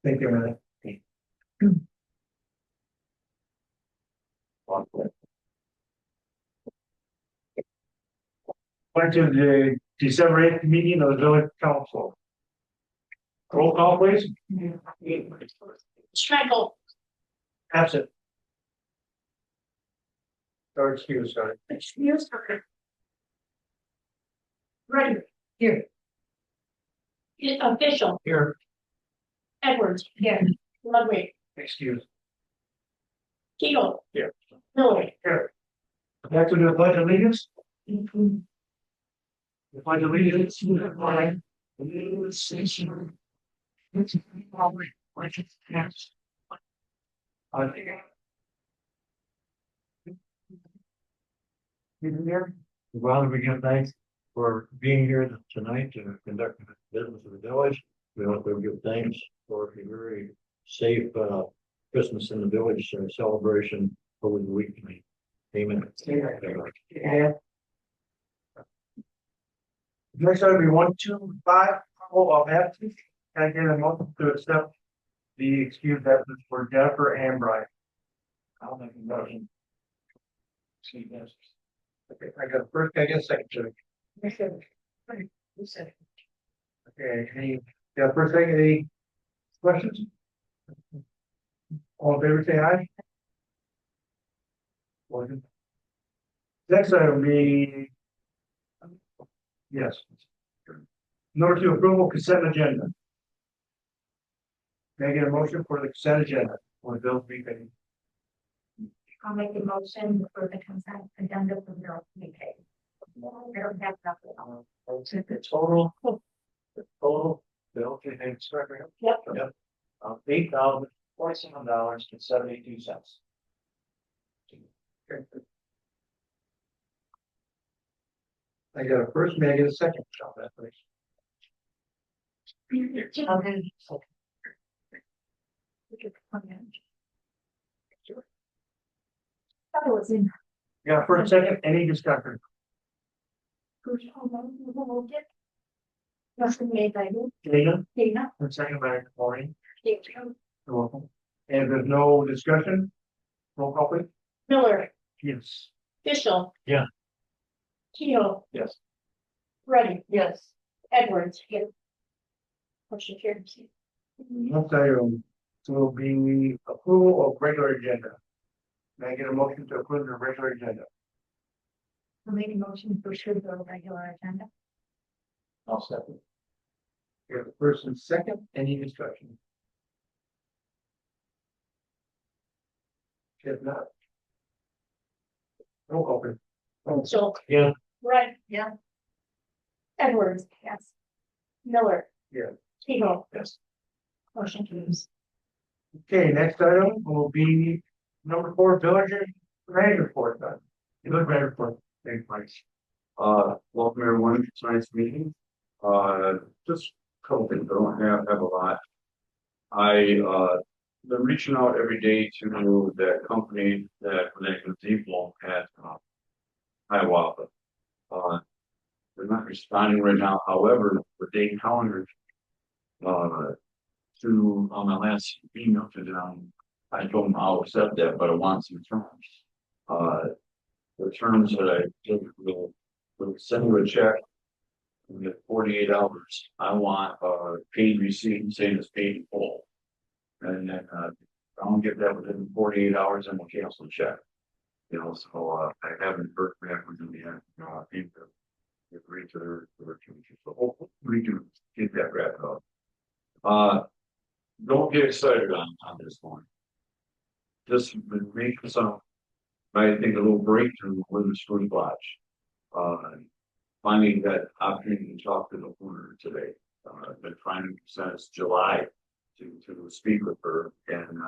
Thank you, man. Went to the December 8th meeting of the village council. Roll call, please. Schmeckle. Absent. Or excuse, sorry. Excuse her. Ready. Here. Official. Here. Edwards. Here. Ludwig. Excuse. Kegel. Here. Miller. Here. Next, we do the pledge of allegiance. The pledge of allegiance to the flag of the United States of America, and to the republic which stands one nation. Well, we give thanks for being here tonight to conduct the business of the village. We also give thanks for a very safe Christmas in the village celebration over the weekend. Amen. Yeah. Next item will be 125 approval of absence. Can I get a motion to accept the excused absence for Jennifer and Brian? I'll make a motion. See, yes. Okay, I got a first, I guess second. Okay, any, got first thing, any questions? All in favor, say aye. Next item will be, yes. Number 2, approval consent agenda. Can I get a motion for the consent agenda for the bills be paid? I'll make a motion for the consent agenda for the bills to be paid. I don't have nothing on. The total bill to pay. Yep. Yep. $8,047.72. I got a first, may I get a second? Shall that please? That was in. Yeah, for a second, any discussion? Motion made by who? Dana, Dana. and second by Maureen. Thank you. You're welcome. And if there's no discussion, roll call please. Miller. Yes. Fishel. Yeah. Keel. Yes. Ready. Yes. Edwards. Yes. Motion carries. Next item will be approval of regular agenda. May I get a motion to approve the regular agenda? I'll make a motion for sure the regular agenda. I'll second. Here, the first and second, any discussion? If not. Roll call please. So. Yeah. Right. Yeah. Edwards. Yes. Miller. Yeah. Kegel. Yes. Motion carries. Okay, next item will be number 4, villager grant report. Village grant report. Thanks, Mike. Welcome everyone to tonight's meeting. Just a couple things. I don't have a lot. Been reaching out every day to that company that connected people at Hiawatha. They're not responding right now. However, what they countered to on my last email to them, I told them I'll accept that, but I want some terms. The terms that I did will send you a check in 48 hours. I want a paid receipt saying it's paid in full. And then I don't get that within 48 hours and we'll cancel the check. You know, so I haven't heard back from them yet. I think they agreed to their changes. So hopefully we can get that wrapped up. Don't get excited on this one. Just make some, I think, a little breakthrough with the street watch. Finding that opportunity to talk to the owner today. I've been trying since July to speak with her, and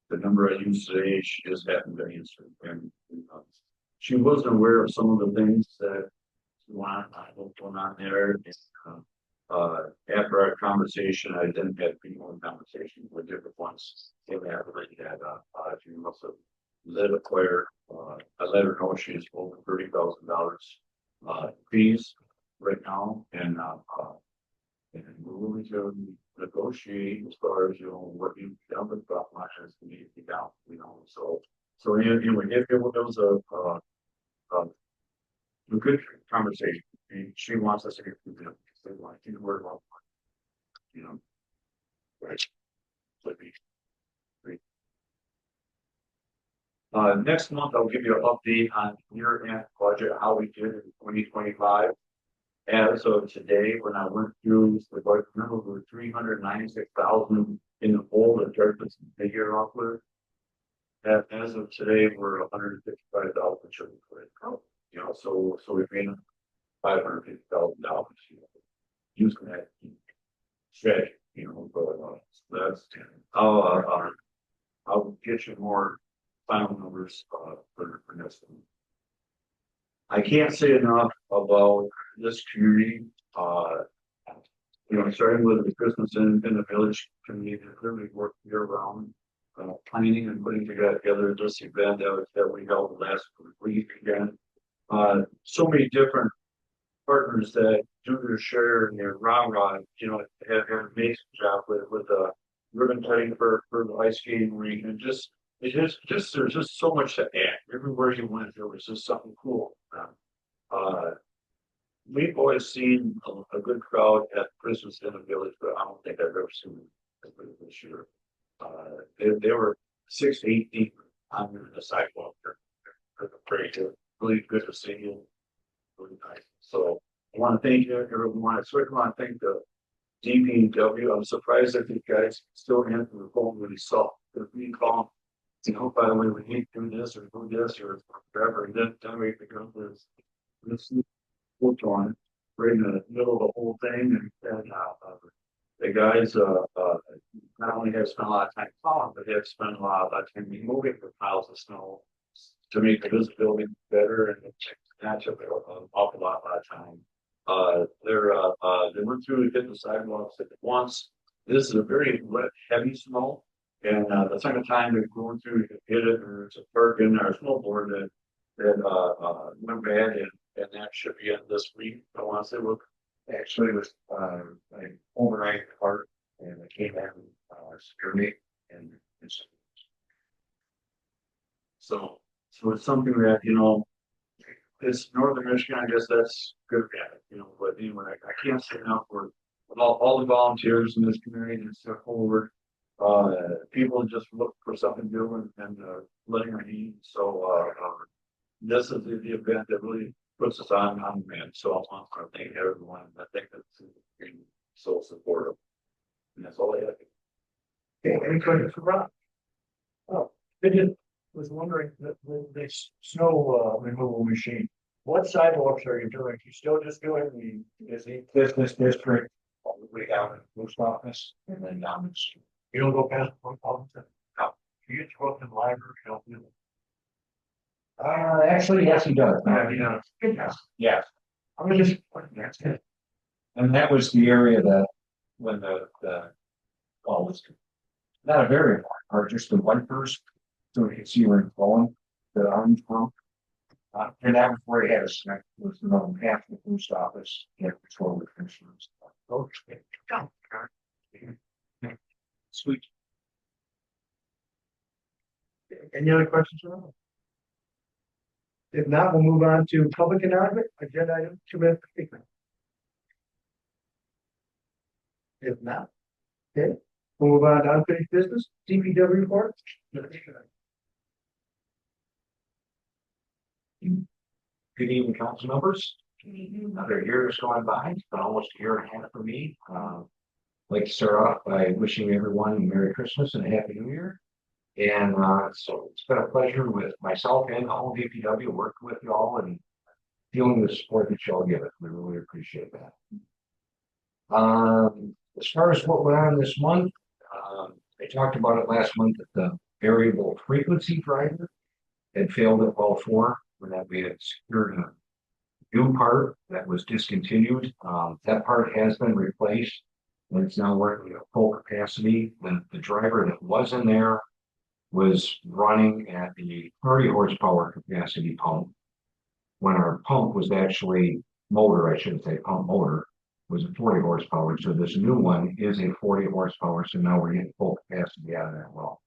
the number I used today, she just happened to answer. And she wasn't aware of some of the things that I hope going on there. After our conversation, I then had more conversations with different ones. They have already had she must have let acquire. I let her know she's over $30,000 fees right now, and we're willing to negotiate as far as, what you done with the line is to be down, so, it was a good conversation. And she wants us to get through them, because they want to word about, right. Would be great. Next month, I'll give you an update on year-end budget, how we did in 2025. As of today, when I went through the budget, remember, we were 396,000 in the hole that Dirk was the year off with. As of today, we're 155,000 children for it. So we've made $550,000 using that strategy, going on. So that's, I'll get you more final numbers for next one. I can't say enough about this community. Starting with the Christmas in the village community, that really worked year round, planning and putting together this event that we held last week again. So many different partners that do their share in their round, have an amazing job with ribbon cutting for the ice skating rink, and there's just so much to add. Everywhere you went, there was just something cool. We've always seen a good crowd at Christmas in the village, but I don't think I've ever seen it this year. They were 6 to 8 deep on the sidewalk for the parade. Really good to see you. Really nice. So I want to thank you, everyone. I certainly want to thank the DPW. I'm surprised that these guys still answer the phone when he saw the recall. By the way, we need to do this or whatever. And then we become this on right in the middle of the whole thing. And the guys not only have spent a lot of time plowing, but they have spent a lot of time removing the piles of snow to make the visibility better, and that took an awful lot of time. They went through and hit the sidewalks at once. This is a very wet, heavy snow. And the second time they're going through, hit it, or it's a perk in our snowboard that went bad, and that should be in this week. I want to say, look, actually, it was an overnight part, and it came in security, and so it's something that it's northern Michigan. I guess that's good, but anyway, I can't say enough for all the volunteers in this community and step forward. People just look for something to do and letting our need. So this is the event that really puts us on demand. So I want to thank everyone. I think that's been so supportive. And that's all I have. Okay, any questions for Rob? Oh, I just was wondering this snow removal machine. What sidewalks are you doing? You still just doing the business district all the way down to the post office and then down the street? You don't go past one office? No. You just go up to the library, you don't do it. Actually, yes, he does. Yeah. Yes. I was just, that's it. And that was the area that when the was not a very important part, just the wipers, so you can see where it's going, the orange pump. And that was where he had a snack, was half the post office, he had control with insurance. Okay. Sweet. Any other questions for Rob? If not, we'll move on to public announcement, agenda item 2 minutes per speaker. If not, okay, we'll move on to unfinished business, DPW report. Good evening, council members. Another year has gone by. It's been almost a year and a half for me. I'd like to start off by wishing everyone a Merry Christmas and a Happy New Year. And so it's been a pleasure with myself and the whole DPW working with you all and feeling the support that y'all give it. We really appreciate that. As far as what went on this month, I talked about it last month that the variable frequency driver had failed at all 4, when that we had secured a new part that was discontinued. That part has been replaced and it's now working at full capacity. The driver that was in there was running at the 30 horsepower capacity pump when our pump was actually motor, I shouldn't say pump, motor, was a 40 horsepower. So this new one is a 40 horsepower. So now we're getting full capacity out of that well.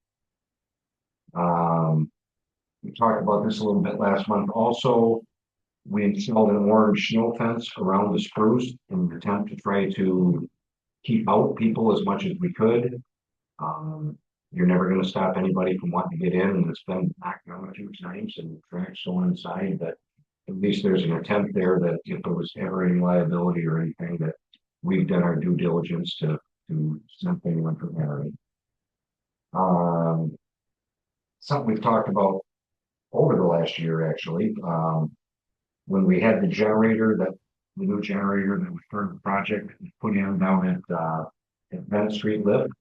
We talked about this a little bit last month. Also, we installed an orange snow fence around the spruce in an attempt to try to keep out people as much as we could. You're never going to stop anybody from wanting to get in, and it's been knocked down a few times and the track's still inside, but at least there's an attempt there that if there was ever any liability or anything, that we've done our due diligence to something went from there. Something we've talked about over the last year, actually, when we had the new generator that was part of the project put in down at Bennett Street Lift,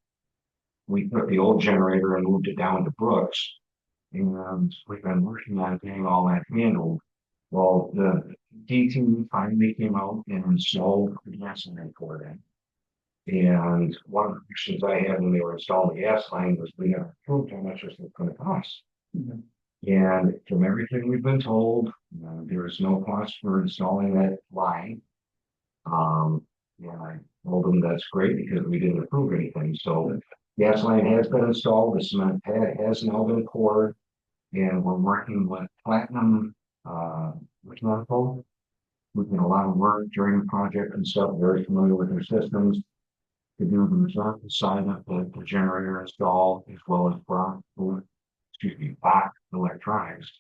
we took the old generator and moved it down to Brooks, and we've been working on getting all that handled. Well, the DT finally came out and installed the gas line for that. And one of the questions I had when they were installing the gas line was, we never proved how much it was going to cost. And from everything we've been told, there is no cost for installing that line. And I told them that's great because we didn't approve anything. So gas line has been installed, the cement pad has now been poured, and we're working with Platinum, Mechanical. We've done a lot of work during the project and stuff, very familiar with their systems, to do the reserve side of the generator install, as well as Bach Electronics.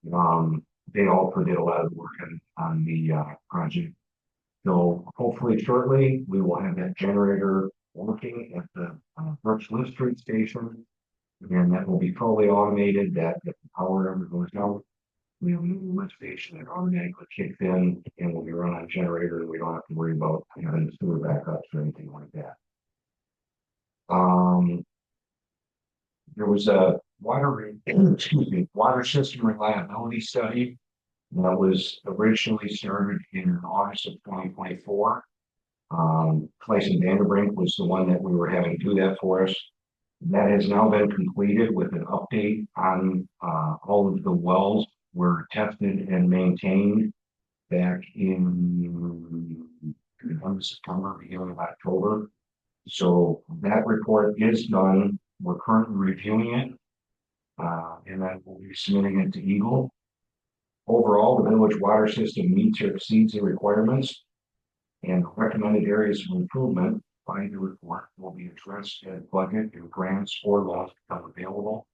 They also did a lot of work on the project. So hopefully shortly, we will have that generator working at the Brooks Lift Street station. And that will be fully automated, that if the power ever goes out, we have a new lift station that automatically kicks in and will be run on generator, and we don't have to worry about having sewer backups or anything like that. There was a water system reliability study that was originally started in August of 2024. Clayson Vanderbrink was the one that we were having do that for us. That has now been completed with an update on all of the wells were tested and maintained back in September, beginning of October. So that report is done. We're currently reviewing it, and then we'll be submitting it to Eagle. Overall, the village water system meets or exceeds the requirements, and recommended areas of improvement by the report will be addressed as budget and grants or loans become available.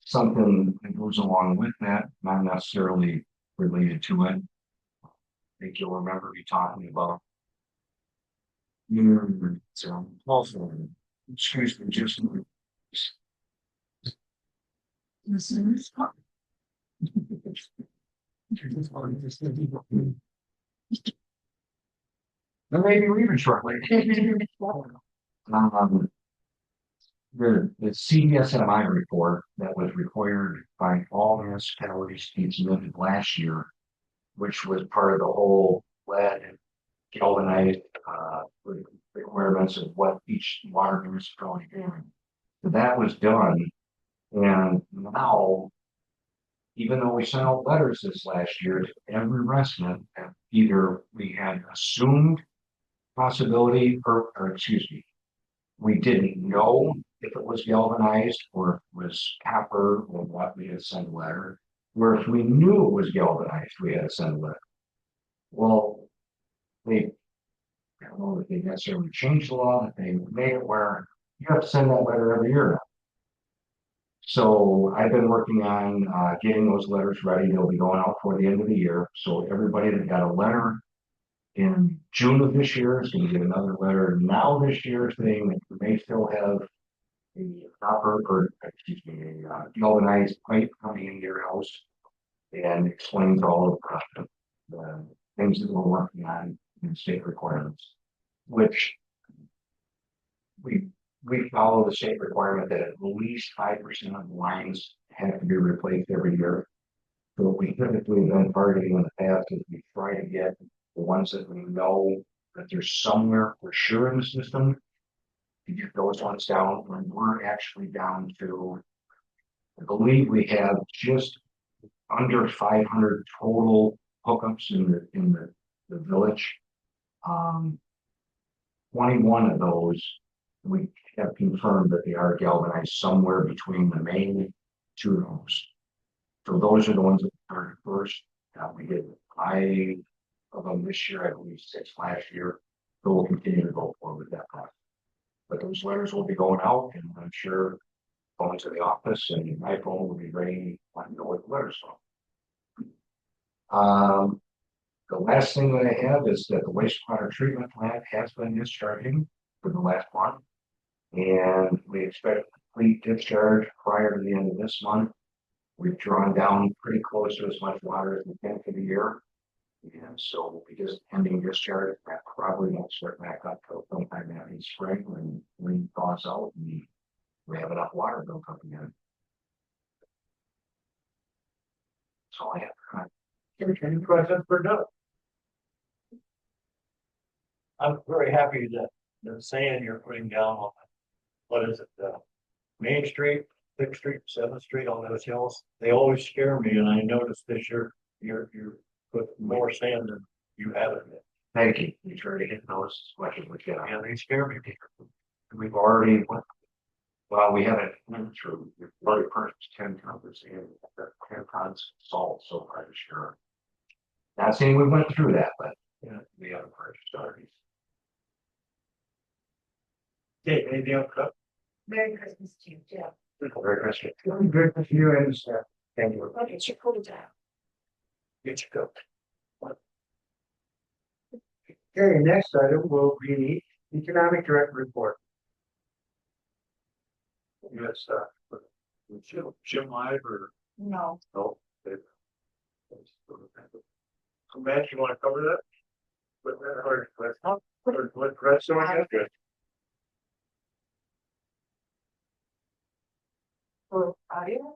Something that goes along with that, not necessarily related to it. I think you'll remember me talking about also, excuse me, just maybe leaving shortly. The CDSMI report that was required by all municipalities to be submitted last year, which was part of the whole lead and galvanized requirements of what each water municipality did. So that was done, and now, even though we sent out letters this last year to every resident, either we had assumed possibility or excuse me, we didn't know if it was galvanized or if it was copper or what, we had to send a letter. Where if we knew it was galvanized, we had to send a letter. Well, I don't know if they necessarily changed the law, that they made it where you have to send that letter every year now. So I've been working on getting those letters ready. They'll be going out for the end of the year. So everybody that got a letter in June of this year is going to get another letter now this year saying that you may still have a copper or excuse me, a galvanized pipe coming into your house, and explains all of the things that we're working on in state requirements, which we follow the state requirement that at least 5% of the lines have to be replaced every year. So what we typically have been targeting in the past is we try to get the ones that we know that there's somewhere for sure in the system to get those ones down. When we're actually down to, I believe we have just under 500 total hookups in the village. Um. 21 of those, we have confirmed that they are galvanized somewhere between the main two rooms. So those are the ones that are first. We did 5 of them this year, I believe 6 last year. So we'll continue to go forward with that process. But those letters will be going out, and I'm sure going to the office and my phone will be ready. Let me know what the letters are. The last thing that I have is that the wastewater treatment plant has been discharging for the last month. And we expect complete discharge prior to the end of this month. We've drawn down pretty close to as much water as we can for the year. And so we'll be just ending discharge. That probably won't start back up till sometime in spring when rain thaws out and we have enough water built up again. So I have. Any questions for Doug? I'm very happy that the sand you're putting down on, what is it, Main Street, 6th Street, 7th Street, on those hills, they always scare me, and I noticed this year, you're put more sand than you have in it. Thank you. We try to hit those as much as we can. Yeah, they scare me. We've already went. Well, we haven't went through. We've already purchased 10 tons of sand, 10 tons of salt so far this year. Not saying we went through that, but Yeah. we haven't purchased already. Okay, anything else? Merry Christmas to you, Jeff. Very Christmas. Good to you and staff. Thank you. Look at your cool down. Get you cooked. Okay, next item will be economic director report. Yes, Jim Live or No. no? So Matt, you want to cover that? Or let Brett, so I have good. For audio.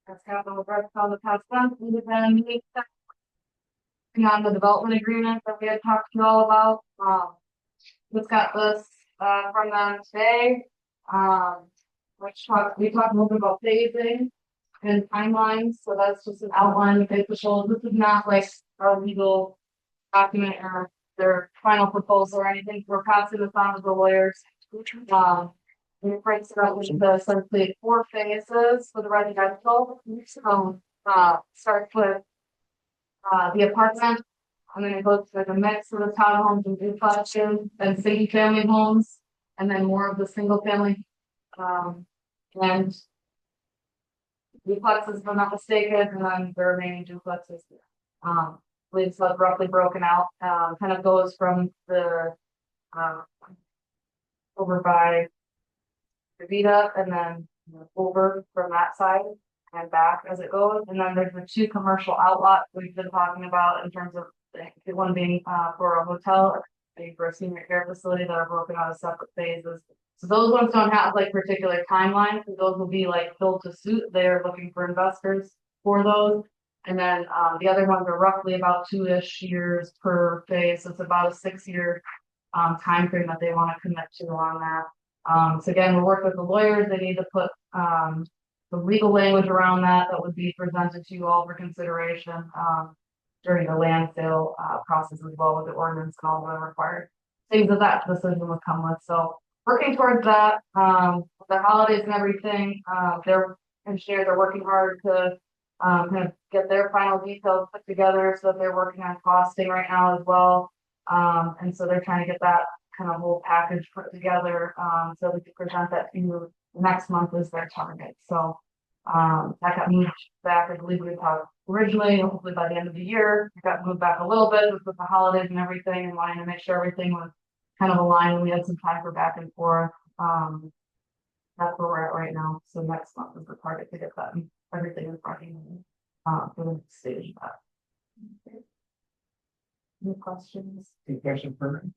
That's capital work on the past month, we've been working on the development agreement that we had talked to you all about. We've got this, from them today. We talked a little bit about phasing and timelines, so that's just an outline of official. This is not like our legal document or their final proposal or anything. We're passing this on to the lawyers. We breaks it out into the essentially 4 phases for the residential. So, starts with the apartment, and then it goes to the mix of the townhomes and duplexes, then single family homes, and then more of the single family, and duplexes, if I'm not mistaken, and then the remaining duplexes. We've roughly broken out, kind of goes from the over by Vita, and then over from that side and back as it goes. And then there's the 2 commercial outlots we've been talking about in terms of the one being for a hotel, for a senior care facility, that are broken out as separate phases. So those ones don't have like particular timelines, and those will be like built to suit. They're looking for investors for those. And then the other ones are roughly about 2-ish years per phase. So it's about a 6-year time frame that they want to commit to on that. So again, we'll work with the lawyers. They need to put the legal language around that would be presented to you all for consideration during the land sale process, as well with the ordinance and all the required things that decision would come with. So working towards that, the holidays and everything, their engineers are working hard to kind of get their final details put together. So they're working on costing right now as well. And so they're trying to get that kind of whole package put together, so we can present that to you next month is their target. So that got moved back. I believe we talked originally, hopefully by the end of the year. It got moved back a little bit with the holidays and everything, and wanting to make sure everything was kind of aligned, and we had some time for back and forth. That's where we're at right now. So next month is the target to get that everything in front of you for the stage of that. Any questions? Any question for me?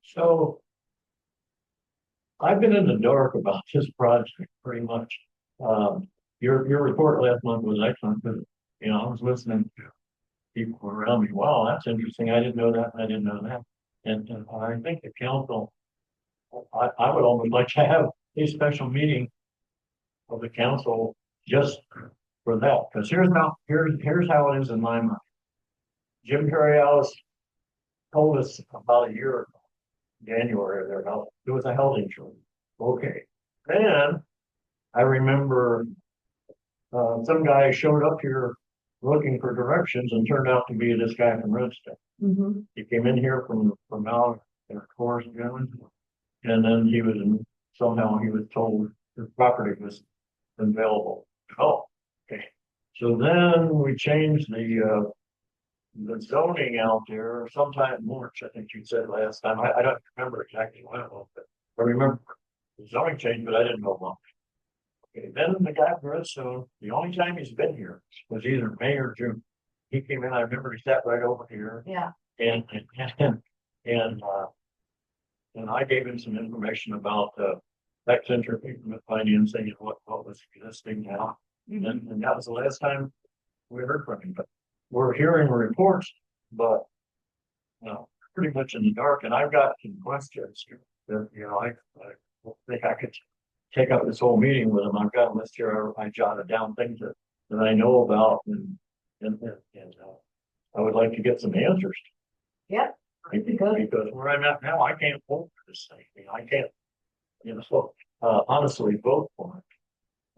So I've been in the dark about this project pretty much. Your report last month was excellent, because I was listening to people around me. Wow, that's interesting. I didn't know that. I didn't know that. And I think the council, I would almost like to have a special meeting of the council just for that. Because here's how it is in my mind. Jim Curriellis told us about a year ago, January, there was a health insurance. Okay, then I remember some guy showed up here looking for directions and turned out to be this guy from Redstone. Mhm. He came in here from out in Forest Island, and then somehow he was told the property was available. Oh, okay. So then we changed the zoning out there sometime in March, I think you said last time. I don't remember exactly when it was, but I remember the zoning changed, but I didn't know when. Okay, then the guy from Redstone, the only time he's been here was either May or June. He came in, I remember he sat right over here Yeah, and, and, and, uh, and I gave him some information about, tax interest increment financing and what was existing now. And that was the last time we heard from him, but we're hearing reports, but, pretty much in the dark, and I've got some questions that, I don't think I could take up this whole meeting with him. I've got a list here. I jotted down things that I know about and I would like to get some answers. yep, that'd be good. Because where I'm at now, I can't vote for this thing. I can't, honestly vote for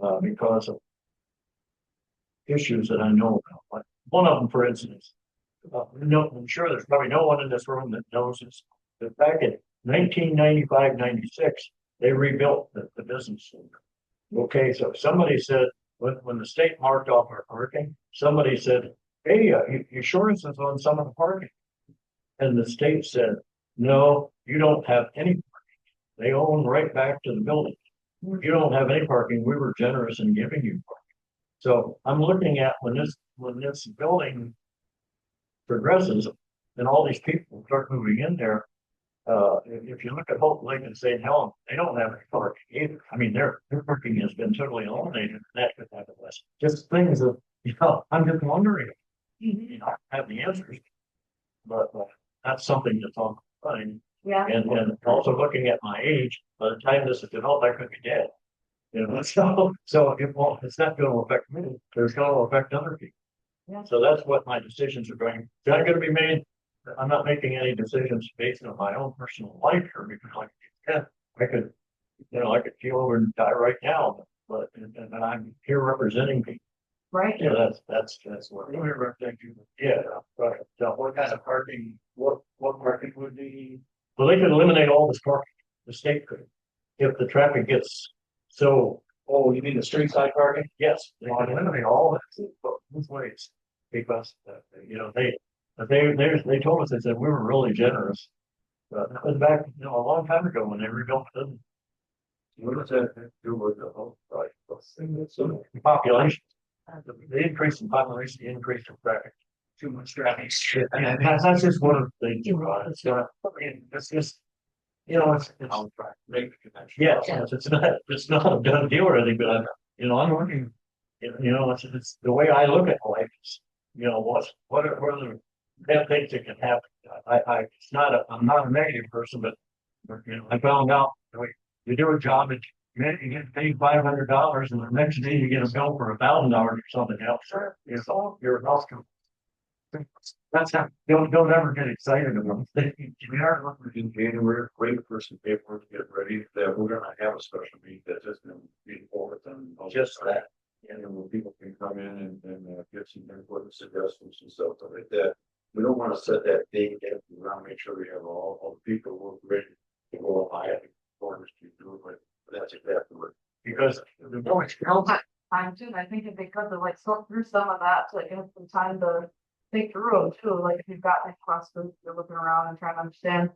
it, because of issues that I know about. Like one of them, for instance, no, I'm sure there's probably no one in this room that knows this. But back in 1995, 96, they rebuilt the business center. Okay, so somebody said, when the state marked off our parking, somebody said, hey, your insurance is on some of the parking. And the state said, no, you don't have any parking. They own right back to the building. You don't have any parking. We were generous in giving you parking. So I'm looking at when this building progresses and all these people start moving in there. If you look at Hope Lake and St. Helens, they don't have any parking either. I mean, their parking has been totally eliminated. That could happen less. Just things that, I'm just wondering. I have the answers, but that's something to talk about. Yeah, And also looking at my age, by the time this is developed, I could be dead. So it's not going to affect me. It's going to affect other people. Yeah. So that's what my decisions are going. They're going to be made. I'm not making any decisions based on my own personal life here because I could, I could keel over and die right now. But and I'm here representing people. right. Yeah, that's what. Yeah, right. So what kind of parking? What parking would be? Well, they could eliminate all this parking. The state could, if the traffic gets so. Oh, you mean the street side parking? Yes, they can eliminate all of it both ways because they told us, they said we were really generous. But that was back a long time ago when they rebuilt the. What does that do with the whole right? The population. The increase in population, the increase in traffic. Too much traffic. And that's just one of the things. It's just, it's. Make the connection. Yes, it's not a done deal or anything, but I'm looking, it's the way I look at life is, what are the bad things that can happen? I'm not a negative person, but, I found out, you do a job and you get paid $500 and the next day you get a bill for $1,000 or something else. It's all your house. That's how, don't ever get excited about things. We are looking in January, waiting for some paperwork to get ready, that we're gonna have a special meeting that's just gonna be forward and. Just that. And then where people can come in and get some input and suggestions and stuff like that. We don't wanna set that date yet, we wanna make sure we have all the people who are ready to go high at the corners to do it, but that's exactly what. Because the village council, Time too, and I think it'd be good to like sort through some of that, to like give us some time to think through them too, like if you've got any questions, you're looking around and trying to understand.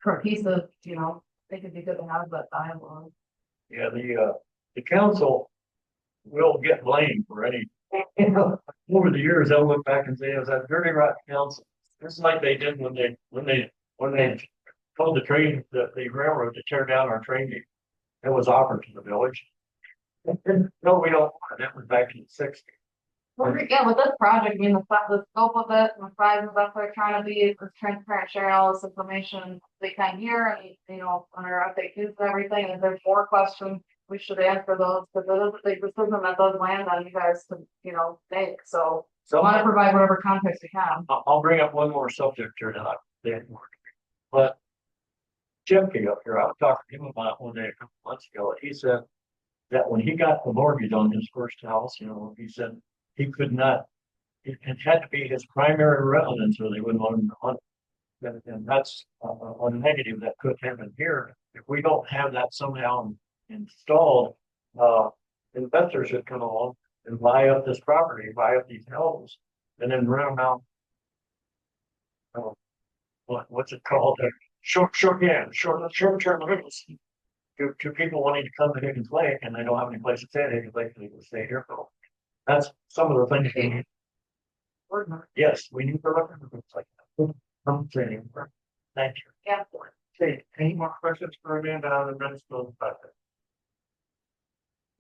For a piece of, I think it'd be good to have that dialogue. yeah, the council will get blamed for any, over the years, they'll look back and say, it was that dirty rotten council. Just like they did when they told the railroad to tear down our train depot. It was offered to the village. No, we don't want it. That was back in the '60s. Well, again, with this project, the scope of it, and the size of that, they're trying to be as transparent, sharing all this information they can hear, and, on our update news and everything, and if there's more questions, we should answer those, because it is a big decision that does land on you guys to, make, so So want to provide whatever context we can. I'll bring up one more subject here that I didn't work. But Jim came up here, I was talking to him about it one day a couple months ago, and he said that when he got the mortgage on his first house, he said he could not, it had to be his primary residence or they wouldn't want him to hunt. And that's a negative that could happen here. If we don't have that somehow installed, investors should come along and buy up this property, buy up these houses, and then rent them out. What's it called? Short term rentals. To people wanting to come to Higgins Lake and they don't have any place to stay at Higgins Lake, they can stay here for. That's some of the things we need. Yes, we need to look at things like that. I'm saying, thank you. Yeah. Okay, any more questions for Amanda on the municipal budget?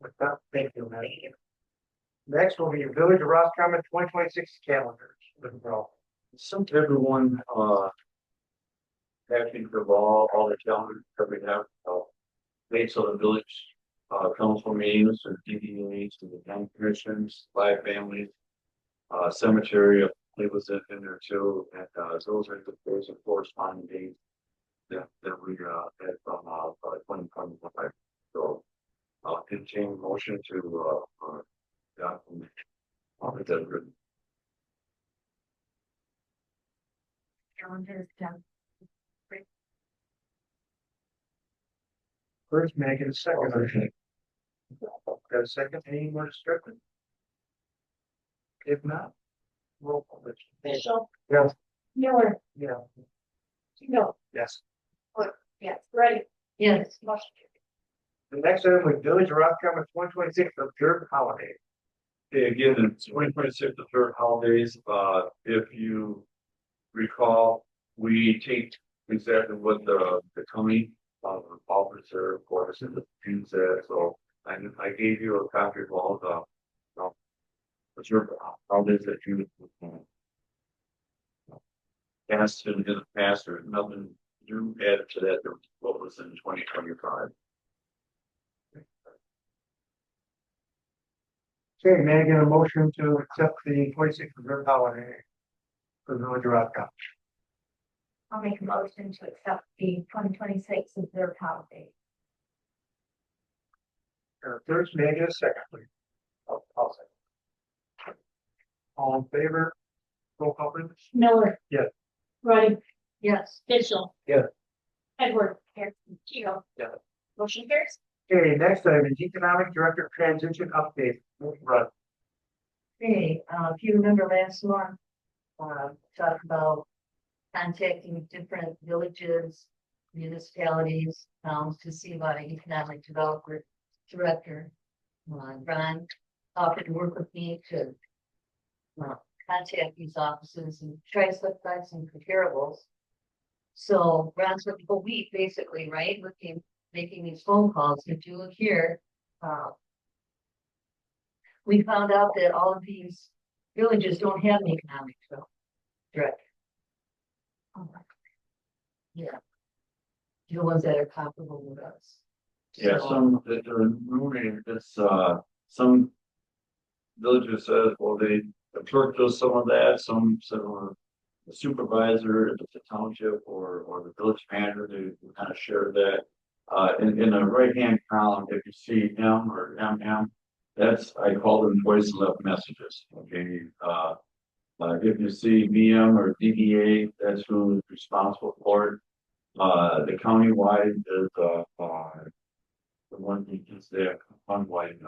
With that, thank you, Amanda. Next will be Village of Roscommon 2026 calendars. Some everyone, asking for all the calendars that we have, dates of the village, council meetings and DDAs and the town commissions, live families, cemetery, it was in there too, and, those are the corresponding dates that we, had from, 2025. So, entertain motion to, yeah, that's written. Calendar is done. First, Megan, second. Got a second, any more discussion? If not, roll call. Mitchell. Yes. Miller. Yeah. No. Yes. Yes. Ready. Yes. Motion The next item was Village of Roscommon 2026 observed holiday. Okay, again, in 2026, the third holidays, if you recall, we take exactly what the county officer, of course, and the June said, so I gave you a copy of all the observed holidays that you passed in the past, or nothing new added to that, what was in 2025. Okay, may I get a motion to accept the 26th observed holiday for the Village of Roscommon? I'll make a motion to accept the 2026 observed holiday. First, may I get a second, please? I'll second. All in favor? Roll call, please. Miller. Yes. Ready. Yes. Mitchell. Yes. Edward. Yes. Keel. Yes. Motion carries. Okay, next item is Economic Director Transition Update. Right. Hey, if you remember last month, talked about contacting different villages, municipalities, towns to see about an economic development director. Ron offered to work with me to contact these offices and try to set aside some comparables. So Ron spent the whole week basically, right, looking, making these phone calls. If you look here, we found out that all of these villages don't have an economic director. Yeah. The ones that are comparable with us. Yeah, So, some that are moving, it's, some villages says, well, the clerk does some of that, some said, well, the supervisor, if it's a township or the village manager, they kind of share that. In the right-hand column, if you see M or MM, that's, I call them voice left messages, okay? If you see VM or DDA, that's who is responsible for it. The countywide is, the one that is there, countywide,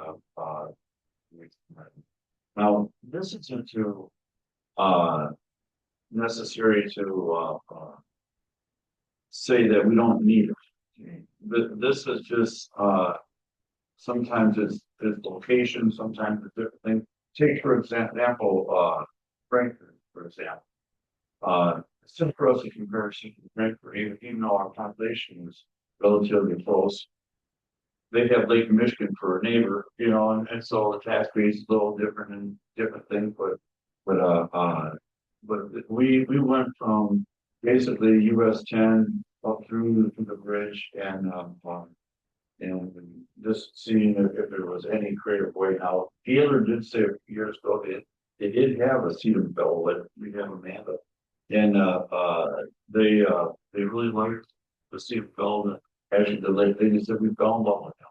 now, this isn't to, necessary to, say that we don't need it. But this is just, sometimes it's location, sometimes it's different things. Take, for example, Frankfurt, for example. It's just for us to comparison to Frankfurt, even though our population is relatively close. They have Lake Michigan for a neighbor, and so the tax base is a little different and different things, but we went from basically US 10 up through to the bridge and just seeing if there was any creative way. Now, Gaylor did say a few years ago they did have a cedar bell, but we have Amanda. And, they really liked the cedar bell. Actually, they just said we fell in love with them.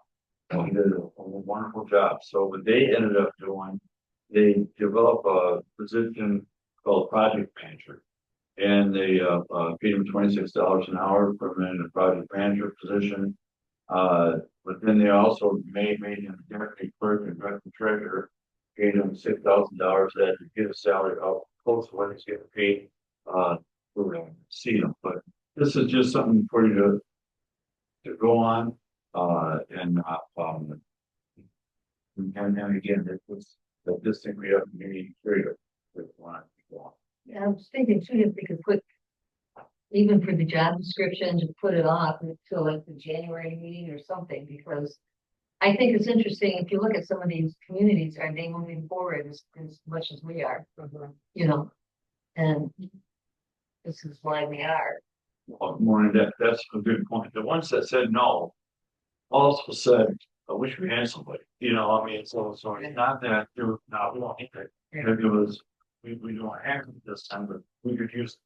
And we did a wonderful job. So what they ended up doing, they developed a position called project manager. And they, paid them $26 an hour for them in a project manager position. But then they also made him deputy clerk and director treasurer, paid him $6,000 that to get a salary up close to what he's getting paid, for see him. But this is just something for you to go on, and, and again, this thing we have to be creative with one. Yeah, I was thinking too, if we could put, even for the job description, to put it off until like the January meeting or something, because I think it's interesting, if you look at some of these communities, are they moving forward as much as we are? You know, and this is why we are. Well, more in depth, that's a good point. The ones that said no also said, I wish we had somebody, you know, I mean, so it's not that they're not, we don't need that. It was, we don't have it this time, but we could use.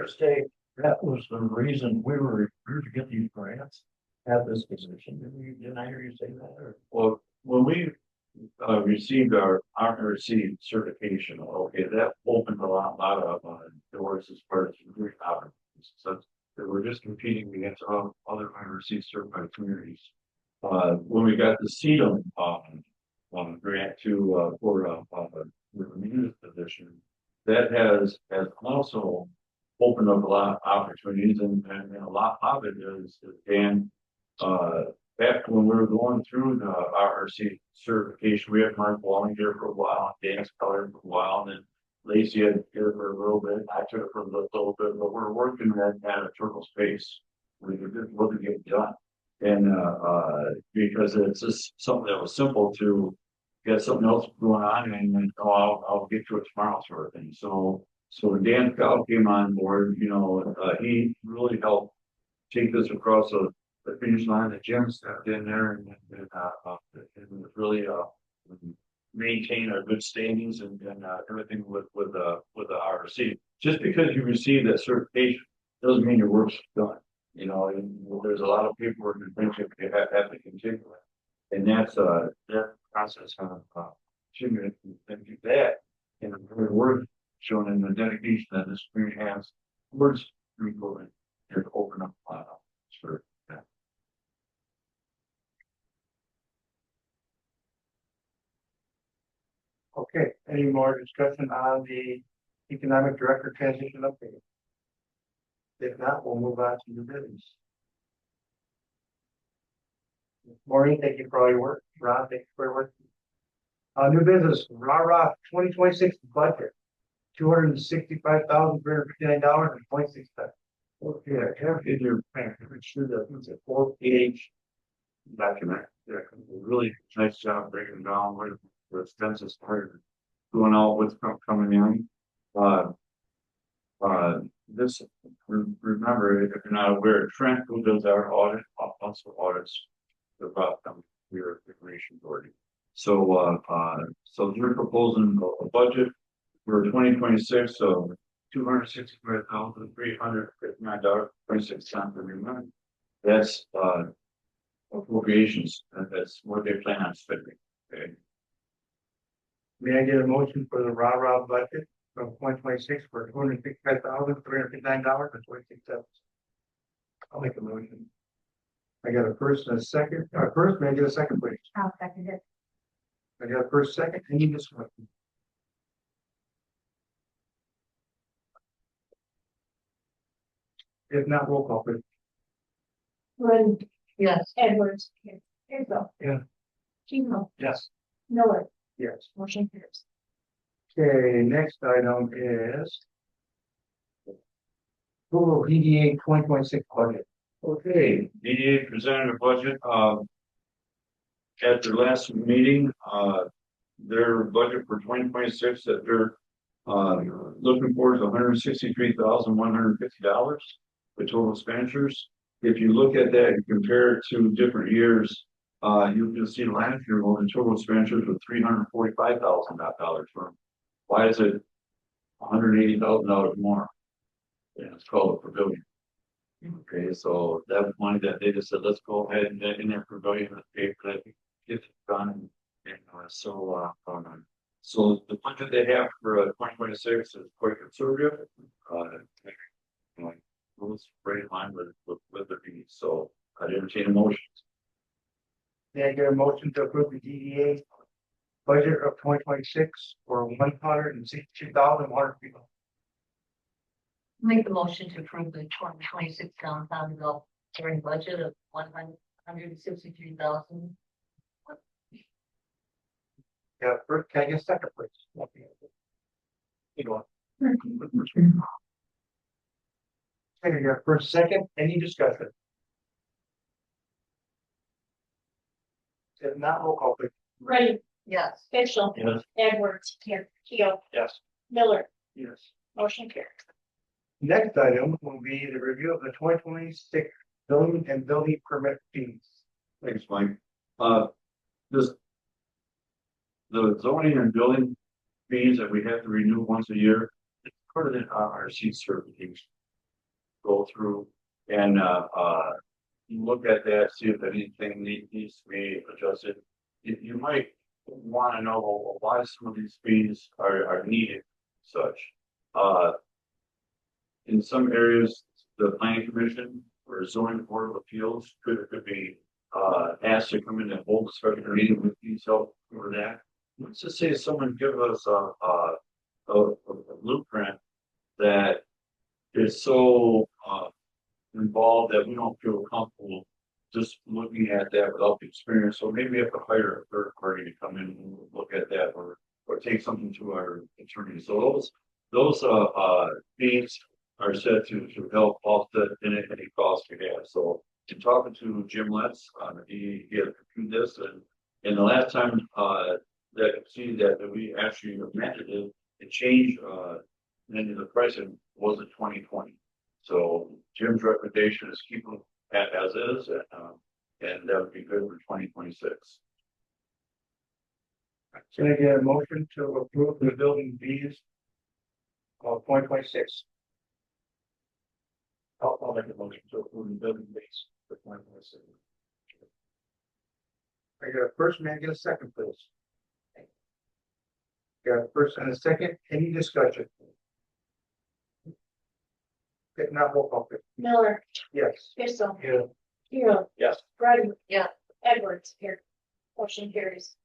State, that was the reason we were recruited to get these grants at this position. Didn't I hear you say that? Or? Well, when we received our RRC certification, okay, that opened a lot of doors as far as recruiting opportunities. So we're just competing against other RRC certified communities. When we got the CEDM grant for the news position, that has also opened up a lot of opportunities, and a lot of it is Dan. Back when we were going through the RRC certification, we had Mark Walling here for a while, Dan's Color for a while, and then Lacey had here for a little bit. I took it for a little bit, but we're working at a turtle space. We could just look to get done. And because it's just something that was simple to get something else going on, and then, oh, I'll get to it tomorrow sort of thing. So when Dan Powell came on board, you know, he really helped take this across the finish line. The Jim stepped in there and really maintain our good standings and everything with the RRC. Just because you receive that certification doesn't mean your work's done. You know, and there's a lot of paperwork and things that you have to continue with, and that's that process of continuing to do that, and the very work shown in the dedication that this community has towards improvement to open up for that. Okay, any more discussion on the economic director transition update? If not, we'll move on to new business. Maureen, thank you for all your work. Ron, thank you for your work. New business, rah 2026 budget, $265,359.26. Okay, I have in your packet, I'm sure that it's a 4-page document. Yeah, Really nice job breaking down where the expenses are going out, what's coming in. This, remember, if you're not aware, Trent, who does our audit, also audits the your information authority. So, so you're proposing a budget for 2026 of $265,359.26 every month. That's appropriations. That's what they plan on spending. Okay. May I get a motion for the rah budget from 2026 for $265,359.26? I'll make a motion. I got a first and a second. First, may I get a second, please? I'll second it. I got a first, second, any discussion? If not, roll call, please. Gordon, Yes. Edwards, Hazel. Yeah. Kimo, Yes. Miller, Yes. motion carries. Okay, next item is approval of DDA 2026 budget. Okay, DDA presented a budget, at their last meeting, their budget for 2026 that they're, looking for is $163,150 for total expenditures. If you look at that and compare it to different years, You'll see last year, well, the total expenditures were $345,000 for. Why is it $180,000 more? And it's called a pavilion. Okay, so that was money that they just said, let's go ahead and get in their pavilion and pay for that, get it done. So the budget they have for 2026 is quite conservative. It was right in line with the needs, so I'd entertain a motion. May I get a motion to approve the DDA budget of 2026 for 162,100 people? Make the motion to approve the 2026 downtown development budget of 163,000. Yeah, first, can I get a second, please? You go on. Okay, your first, second, any discussion? If not, roll call, please. Ready, Yes. Mitchell, Yes. Edwards, here, Keel, Yes. Miller, Yes. motion carries. Next item will be the review of the 2026 building and building permit fees. Thanks, Mike. This. The zoning and building fees that we have to renew once a year, it's part of the RRC certification. Go through and, you look at that, see if anything needs to be adjusted. You might want to know, well, why some of these fees are needed, such. In some areas, the planning commission or zoning board of appeals could be asked to come in and hold a special meeting with detail for that. Let's just say someone give us a blueprint that is so involved that we don't feel comfortable just looking at that without the experience. So maybe we have to hire a third party to come in and look at that, or take something to our attorney. So those fees are set to help offset any costs we have. So in talking to Jim Letts, he had reviewed this, and the last time that see that we actually amended it and changed then the pricing wasn't 2020. So Jim's recommendation is keep them as is, and that would be good for 2026. Can I get a motion to approve the building fees of 2026? I'll make a motion to approve the building fees for 2026. I got a first, may I get a second, please? Got a first and a second, any discussion? If not, roll call, please. Miller, Yes. Mitchell, Yeah. Keel, Yes. Ready, Yeah. Edwards, here, motion carries.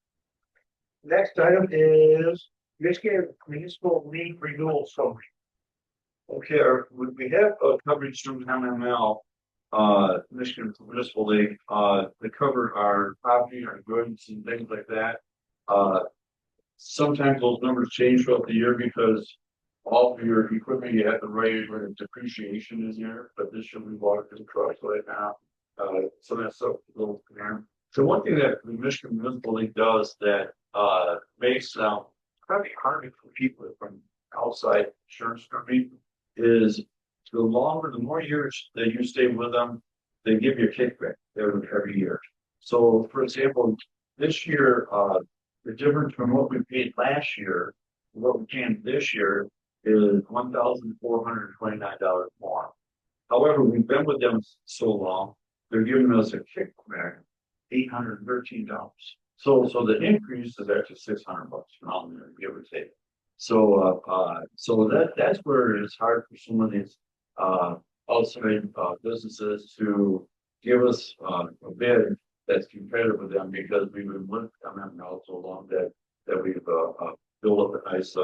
Next item is Michigan Municipal League Renewal Summary. Okay, we have a coverage through MML, Michigan Municipal League, that cover our property, our goods and things like that. Sometimes those numbers change throughout the year because all of your equipment, you have to write where the depreciation is here, but this should be bought for the trucks right now. So that's a little there. So one thing that the Michigan Municipal League does that makes probably hard for people from outside insurance company is the more years that you stay with them, they give you a kickback every year. So for example, this year, the difference from what we paid last year, what we're paying this year is $1,429 more. However, we've been with them so long, they're giving us a kickback, $813. So the increase is actually $600 from there, give or take. So that's where it's hard for some of these outside businesses to give us a bid that's competitive with them, because we've been with them now so long that we've built up a nice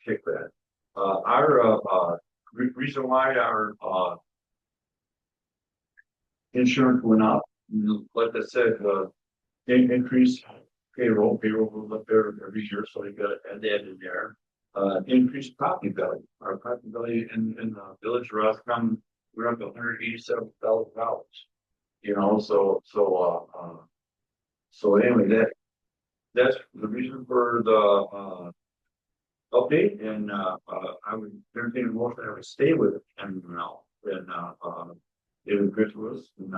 kickback. Our reason why our insurance went up, like I said, increase payroll goes up there every year, so you got to add that in there. Increased property value. Our property value in the village of Roscommon, we're up to $187,000. You know, so anyway, that's the reason for the update, and I would entertain a motion that I would stay with it and now, and it was good to us, and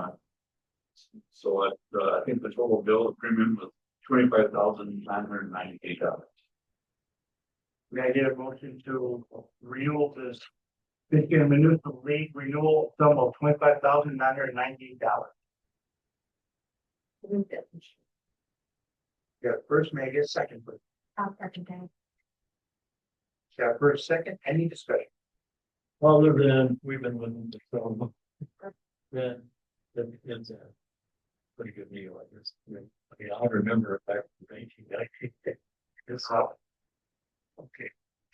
So I think the total bill of premium was $25,998. May I get a motion to renew this Michigan Municipal League renewal sum of $25,998? Got first, may I get a second, please? I'll second that. Got first, second, any discussion? Other than we've been with the film. Then it's a pretty good deal, I guess. I mean, I remember it back in 1990. It's how. Okay.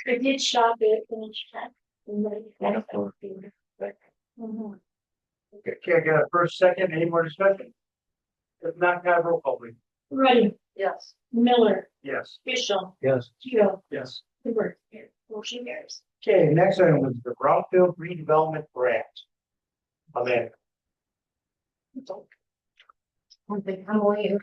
I did shop it and check. Okay, I got a first, second, any more discussion? If not, got a roll call, please. Ready, Yes. Miller, Yes. Fischel, Yes. Keel, Yes. Hoover, motion carries. Okay, next item was the Brownfield redevelopment grant. Amanda. One thing, Emily,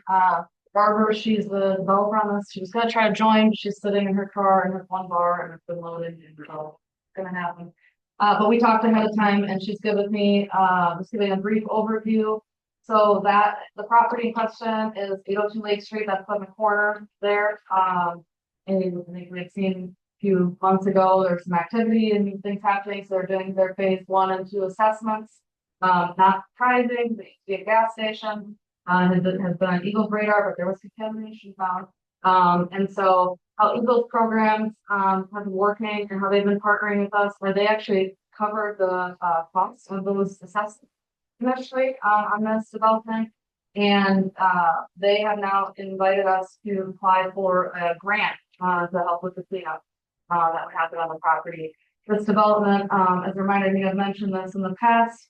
Barbara, she's the developer on this, she was gonna try to join, she's sitting in her car in her one bar and it's been loaded, and so it's gonna happen. But we talked ahead of time and she's good with me, just giving a brief overview. So that, the property in question is 802 Lake Street, that's on the corner there, and I think we had seen a few months ago, there's some activity and things happening, so they're doing their phase 1 and 2 assessments. Not surprising, there used to be a gas station, has been on Eagle's radar, but there was contamination found. And so how Eagle's programs, have been working and how they've been partnering with us, where they actually cover the, costs of those assessments. Initially, on this development, and, they have now invited us to apply for a grant, to help with the cleanup, that would happen on the property. This development, as a reminder, you have mentioned this in the past,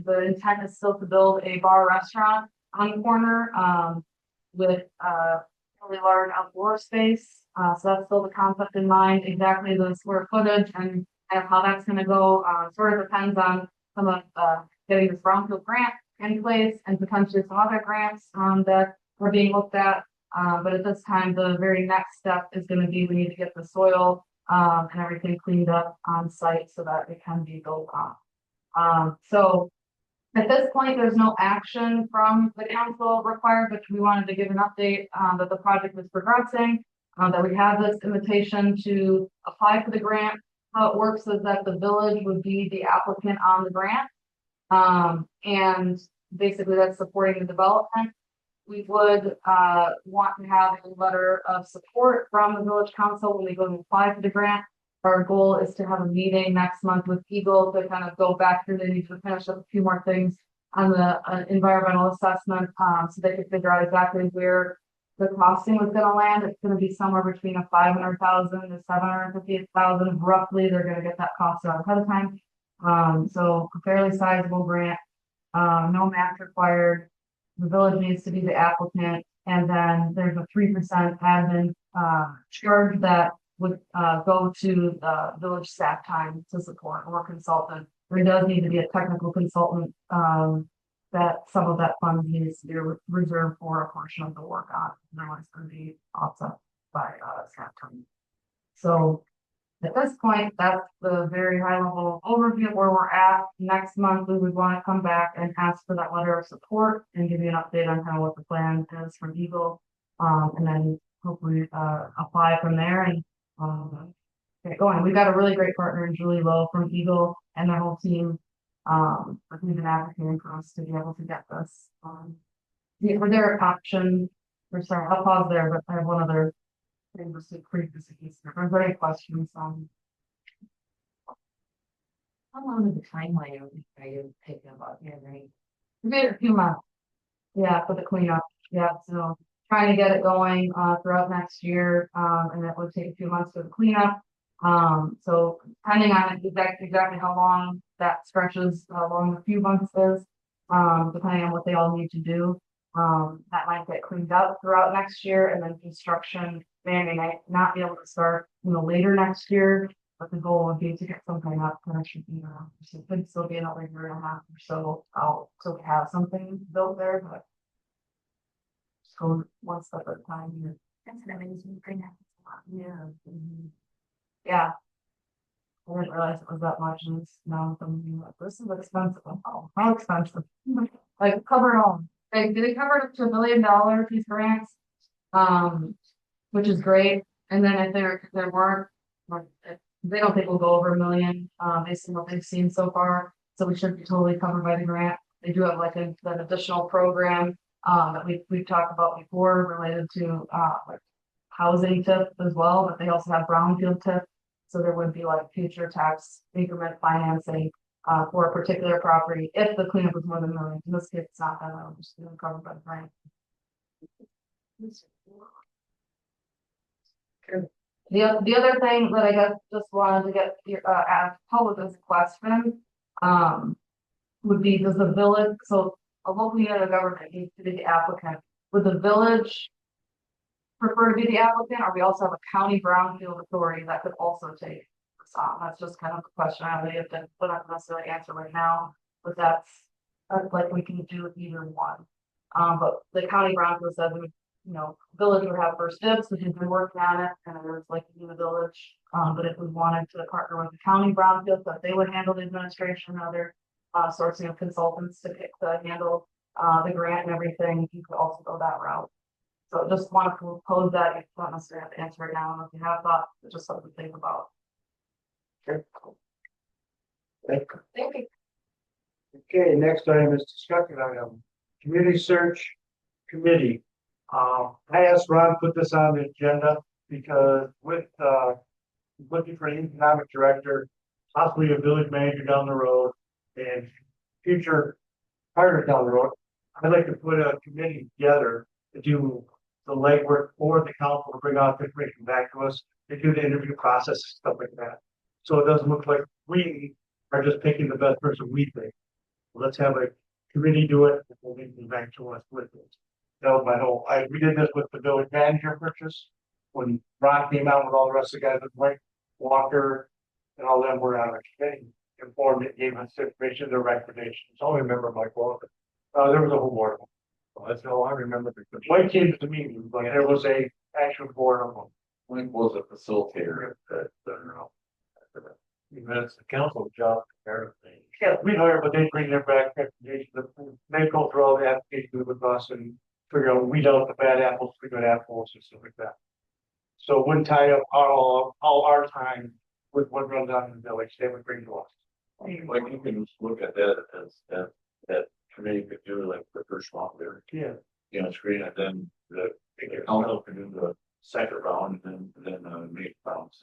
the intent is still to build a bar restaurant on the corner, with, really large outdoor space. So that's still the concept in mind, exactly the square footage and kind of how that's gonna go, sort of depends on some of, getting this brownfield grant in place and potentially some other grants, that are being looked at. But at this time, the very next step is gonna be, we need to get the soil, and everything cleaned up on site so that it can be built on. So at this point, there's no action from the council required, but we wanted to give an update, that the project is progressing, that we have this invitation to apply for the grant. How it works is that the village would be the applicant on the grant. And basically that's supporting the development. We would, want to have a letter of support from the village council when we go to apply for the grant. Our goal is to have a meeting next month with Eagle to kind of go back through, they need to finish up a few more things on the environmental assessment, so they can figure out exactly where the costing was gonna land. It's gonna be somewhere between a 500,000 to 750,000, roughly. They're gonna get that cost out ahead of time. So a fairly sizable grant, no match required. The village needs to be the applicant, and then there's a 3% admin, charge that would, go to the village staff time to support or consultant. There does need to be a technical consultant, that some of that fund needs to be reserved for a portion of the work on, otherwise it's gonna be offset by, staff time. So at this point, that's the very high level overview of where we're at. Next month, we would want to come back and ask for that letter of support and give you an update on kind of what the plan is from Eagle. And then hopefully, apply from there and, get going. We've got a really great partner in Julie Lowe from Eagle and their whole team. But we've been advocating for us to be able to get this. Yeah, for their option, or sorry, I'll pause there, but I have one other thing just to previous. If there's any questions, How long is the timeline are you thinking about here, right? maybe a few months. Yeah, for the cleanup. Yeah, so trying to get it going, throughout next year, and that would take a few months for the cleanup. So depending on exactly how long that stretches, how long a few months is, depending on what they all need to do. That might get cleaned up throughout next year, and then construction may not be able to start, later next year. But the goal would be to get something up for next year. So it could still be another year and a half or so out, so we have something built there, but just go one step at a time here. That's an amazing thing. Yeah. Yeah. I didn't realize it was that much, and it's now something like, this is expensive. Oh, how expensive? Like, cover it all. They covered up to $1 million, these grants. Which is great, and then if there weren't, or if they don't think we'll go over 1 million, based on what they've seen so far. So we should be totally covered by the grant. They do have like an additional program, that we've talked about before related to, like housing tip as well, but they also have brownfield tip. So there would be like future tax increment financing, for a particular property if the cleanup was more than 1 million. In this case, it's not that, I'm just gonna cover by the grant. The other thing that I guess just wanted to get your, ask public as a question, would be, does the village, so a local unit of government needs to be the applicant, would the village prefer to be the applicant, or we also have a county brownfield authority that could also take this on? That's just kind of the question I would have to, but not necessarily answer right now, but that's like we can do either one. But the county brownfield said we, village would have first dibs, because we've been working on it, and it was like in the village. But if we wanted to partner with the county brownfield, that they would handle the administration and other sourcing of consultants to handle the grant and everything, you could also go that route. So just want to propose that. You don't necessarily have to answer right now, and if you have thought, it's just something to think about. Okay. Thank you. Okay, next item is discussion item, community search committee. I asked Ron to put this on the agenda because with, looking for an economic director, possibly a village manager down the road, and future partners down the road, I'd like to put a committee together to do the legwork for the council, to bring out the information back to us, to do the interview process, stuff like that. So it doesn't look like we are just picking the best person we think. Let's have a committee do it, and we'll bring back to us with it. That was my whole, we did this with the village manager purchase, when Ron came out with all the rest of the guys, with Mike Walker and all them were on a committee, informed it, gave us information, their recommendations. I only remember Mike Walker. There was a whole board. Well, that's all I remember. Because Mike came to the meeting, but there was a actual board of them. Link was a facilitator. I don't know. Even it's the council's job to prepare things. Yeah, we hire, but they bring their back recommendations, they go through all the applications with us and figure out, weed out the bad apples, the good apples, and stuff like that. So it wouldn't tie up all our time with what runs on in the village, they would bring to us. Like you can just look at that as that committee could do like the first round there, Yeah, screen it, then the council can do the second round and then make rounds.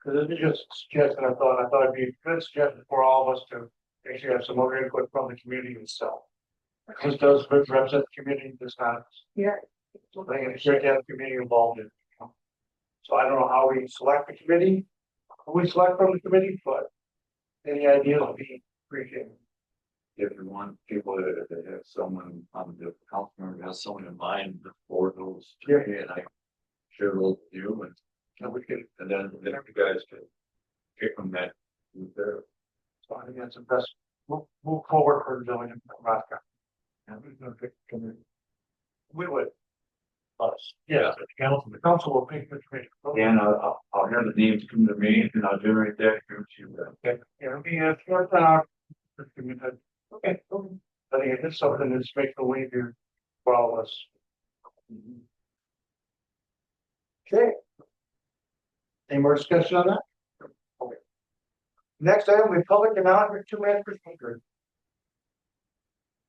because it's just a suggestion, I thought it'd be a good suggestion for all of us to actually have some more input from the community itself. This does represent the community, does not. Yeah. I think it's great to have the community involved in it. So I don't know how we select the committee, who we select from the committee, but any ideas would be appreciated. If you want people to have someone on the council member has someone in mind for those, Yeah. and I share those with you, and we can, and then you guys can pick from that group there. So I think that's the best, move forward for the village of Roscommon. And who's gonna pick the committee? We would, Us. Yeah. The the council will pick the committee. And I'll have the names come to me, and I'll generate that. Give it to you. Okay, yeah, it'll be a short time. Okay, I think it's something that's makes the way here for all of us. Okay. Any more discussion on that? Okay. Next item, we public announcement, 2 minutes per speaker.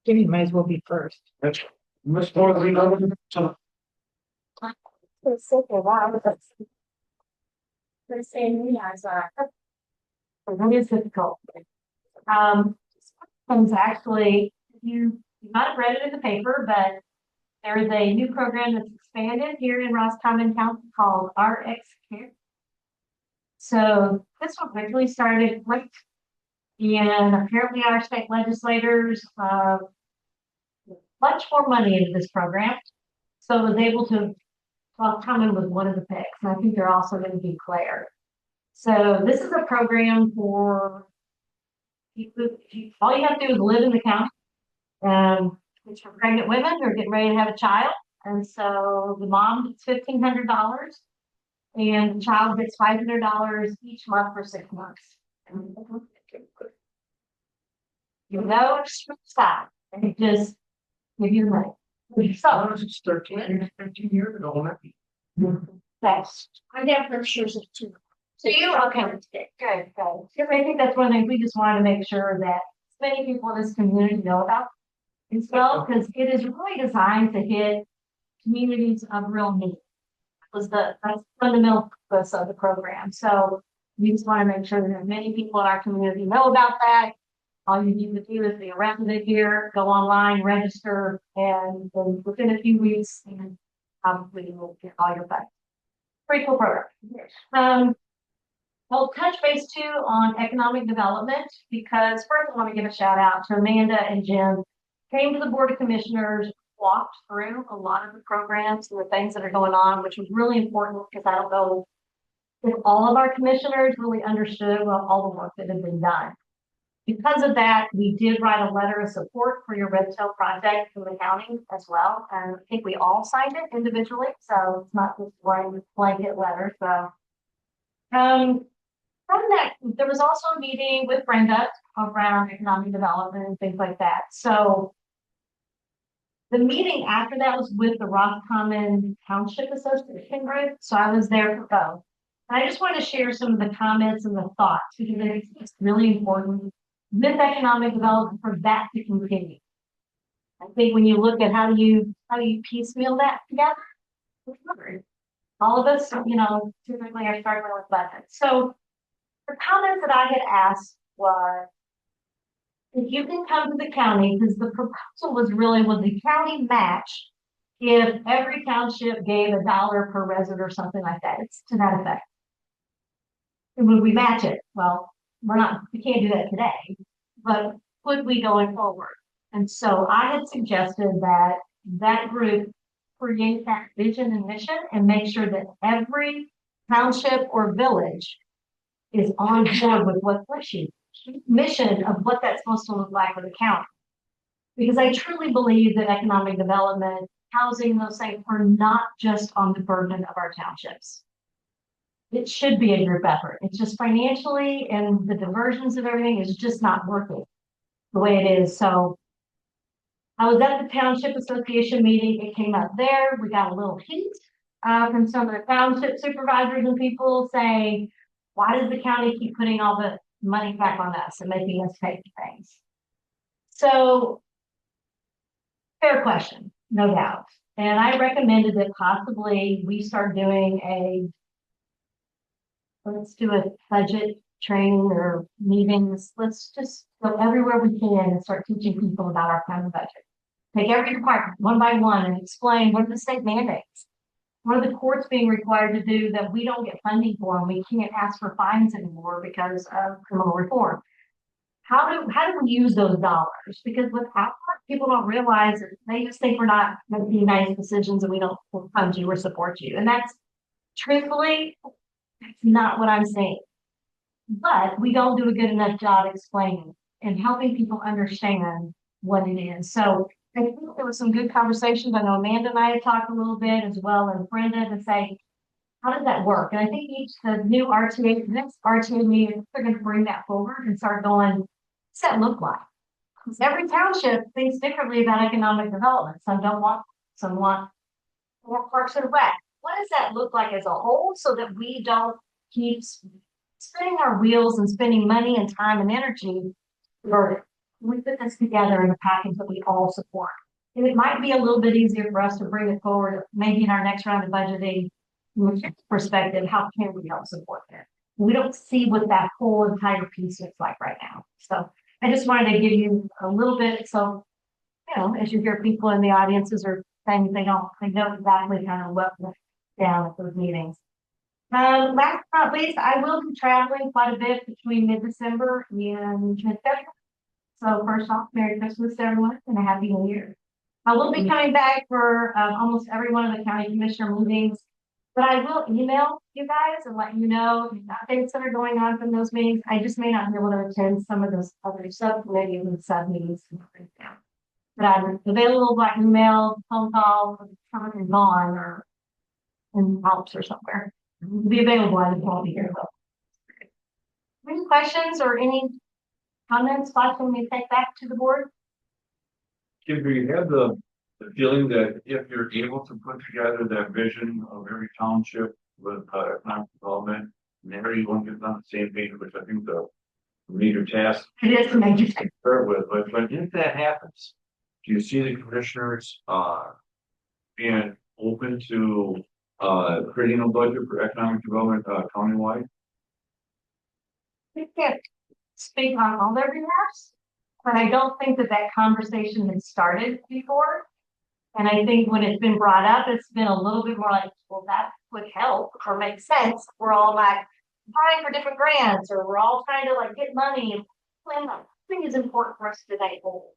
Jimmy might as well be first. That's Ms. Moore, we know to It's so for a while, but the same as That is difficult. Things actually, you might have read it in the paper, but there is a new program that's expanded here in Roscommon County called RX Care. So this one originally started late, and apparently our state legislators much more money into this program. So was able to, well, come in with one of the picks, and I think they're also going to do Claire. So this is a program for people, all you have to do is live in the county. It's for pregnant women who are getting ready to have a child. And so the mom gets $1,500 and the child gets $500 each month for 6 months. You know, it's stop. And it just, give you the money. So It's 13 years ago. that's, I have brochures of two. so you, okay, good, good. Because I think that's one thing, we just want to make sure that as many people in this community know about as well, because it is really designed to hit communities of real need. That's fundamental purpose of the program. So we just want to make sure that many people in our community know about that. All you need to do is be around it here, go online, register, and then within a few weeks, and probably will get all your facts. Pretty cool program. I'll touch base too on economic development, because first I want to give a shout out to Amanda and Jim. Came to the Board of Commissioners, walked through a lot of the programs and the things that are going on, which was really important because I don't know if all of our commissioners really understood all the work that had been done. Because of that, we did write a letter of support for your red tail project from the county as well. And I think we all signed it individually, so it's not just one blanket letter. So from that, there was also a meeting with Brenda around economic development and things like that. So the meeting after that was with the Roscommon Township Association group. So I was there for both. And I just want to share some of the comments and the thoughts, because it's really important with economic development for that to continue. I think when you look at how do you piecemeal that together, all of us, typically are struggling with budgets. So the comments that I had asked were, if you can come to the county, because the proposal was really, would the county match if every township gave $1 per resident or something like that? It's to that effect. And would we match it? Well, we can't do that today, but could we going forward? And so I had suggested that that group create that vision and mission and make sure that every township or village is on board with what mission of what that's supposed to look like for the county. Because I truly believe that economic development, housing, those things are not just on the burden of our townships. It should be a group effort. It's just financially and the diversions of everything is just not working the way it is. So I was at the Township Association meeting. It came up there. We got a little hint from some of the township supervisors and people saying, why does the county keep putting all the money back on us and making us pay for things? So, fair question, no doubt. And I recommended that possibly we start doing let's do a budget training or meetings. Let's just go everywhere we can and start teaching people about our county budget. Take every department one by one and explain what are the state mandates. What are the courts being required to do that we don't get funding for, and we can't ask for fines anymore because of criminal reform? How do we use those dollars? Because without people don't realize it, they just think we're not making nice decisions and we don't fund you or support you. And that's truthfully, that's not what I'm saying. But we don't do a good enough job explaining and helping people understand what it is. So I think there was some good conversations. I know Amanda and I had talked a little bit as well, and Brenda, to say, how does that work? And I think the next RTA meeting, they're going to bring that forward and start going, what's that look like? Because every township thinks differently about economic development. Some want more parks and rec. What does that look like as a whole, so that we don't keep spinning our wheels and spending money and time and energy? Or we put this together in a package that we all support. And it might be a little bit easier for us to bring it forward, maybe in our next round of budgeting perspective. How can we help support that? We don't see what that whole entire piece looks like right now. So I just wanted to give you a little bit. So, as you hear people in the audiences are saying they know exactly kind of what went down at those meetings. Last but not least, I will be traveling quite a bit between mid-December and mid-February. So first off, Merry Christmas to everyone and a Happy New Year. I will be coming back for almost every one of the county commissioner meetings, but I will email you guys and let you know the updates that are going on from those meetings. I just may not be able to attend some of those other subcommittees and sub meetings. But I'm available by email, phone call, and gone, or in Alps or somewhere. I'll be available. I just won't be here. Any questions or any comments, thoughts we take back to the board? Kim, do you have the the feeling that if you're able to put together that vision of every township with economic development, and everyone gets on the same page, which I think the major task It is a major thing. start with, but if that happens, do you see the commissioners, being open to, creating a budget for economic development, countywide? We can't speak on all their behalves, but I don't think that that conversation had started before. And I think when it's been brought up, it's been a little bit more like, well, that would help or make sense. We're all like applying for different grants, or we're all trying to like get money and plan on. I think it's important for us to be whole,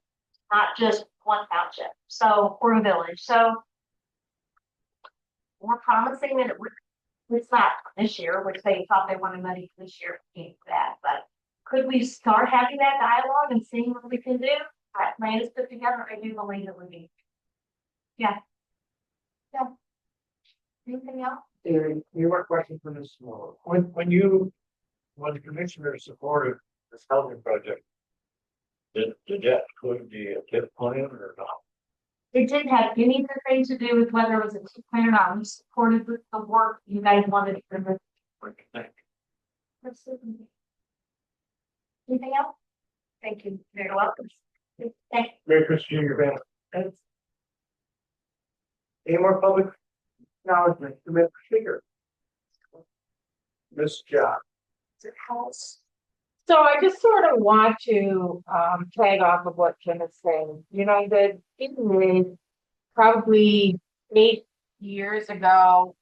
not just one township. So we're a village. So we're promising that it's not this year, which they thought they wanted money for this year for that, but could we start having that dialogue and seeing what we can do? That plan is put together. I do believe it would be. Yeah. Yeah. Anything else? You were question for this small. When the commissioners supported this housing project, Did that include the TIP plan or not? It didn't have anything to do with whether it was a team plan or not. We supported the work you guys wanted to do. What do you think? Anything else? Thank you. You're welcome. Thank Merry Christmas to you and your family. Any more public acknowledgement, Mr. Speaker? Ms. John. So I just sort of want to tag off of what Kim is saying. You know, that it probably 8 years ago,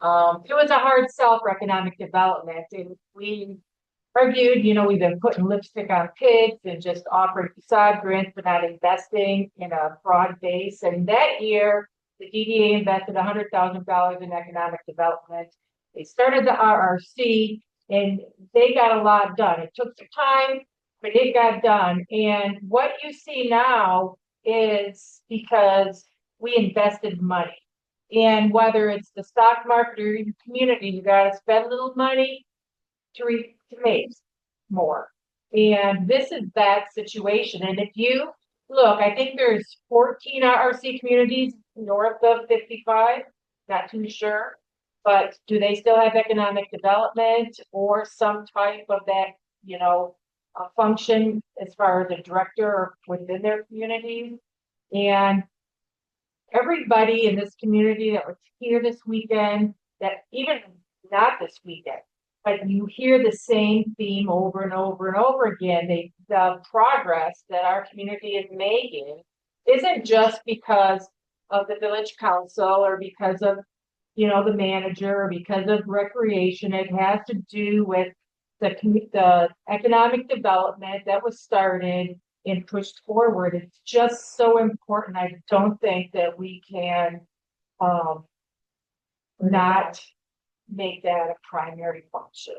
it was a hard sell for economic development, and we argued, you know, we've been putting lipstick on pigs and just offering facade grants, but not investing in a broad base. And that year, the DDA invested $100,000 in economic development. They started the RRC. And they got a lot done. It took some time, but it got done. And what you see now is because we invested money. And whether it's the stock market or your community, you got to spend a little money to make more. And this is that situation. And if you look, I think there's 14 RRC communities north of 55, not too sure. But do they still have economic development or some type of that, you know, function as far as a director within their community? And everybody in this community that was here this weekend, that even not this weekend, but you hear the same theme over and over and over again. The progress that our community is making isn't just because of the village council or because of, you know, the manager, or because of recreation. It has to do with the economic development that was started and pushed forward. It's just so important. I don't think that we can not make that a primary function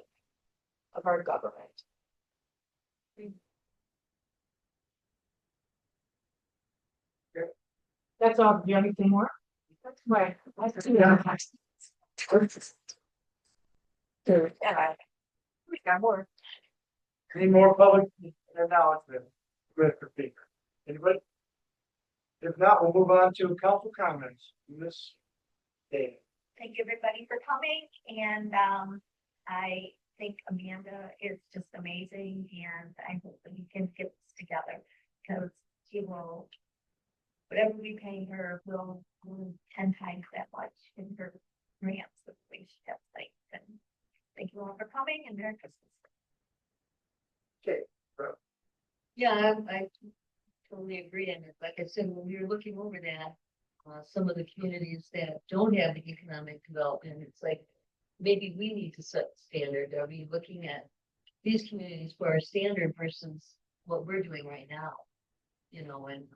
of our government. That's all. Do you have anything more? That's right. We got more. Any more public acknowledgement, Mr. Speaker? Anybody? If not, we'll move on to council comments. Ms. Day. Thank you, everybody, for coming, and I think Amanda is just amazing, and I hope that we can get this together, because she will, whatever we pay her, will 10 times that much in her grants that we should have. And thank you all for coming, and Merry Christmas. Okay. Yeah, I totally agree. And like I said, when we were looking over that, some of the communities that don't have the economic development, it's like, maybe we need to set the standard. Are we looking at these communities for our standard versus what we're doing right now? You know, and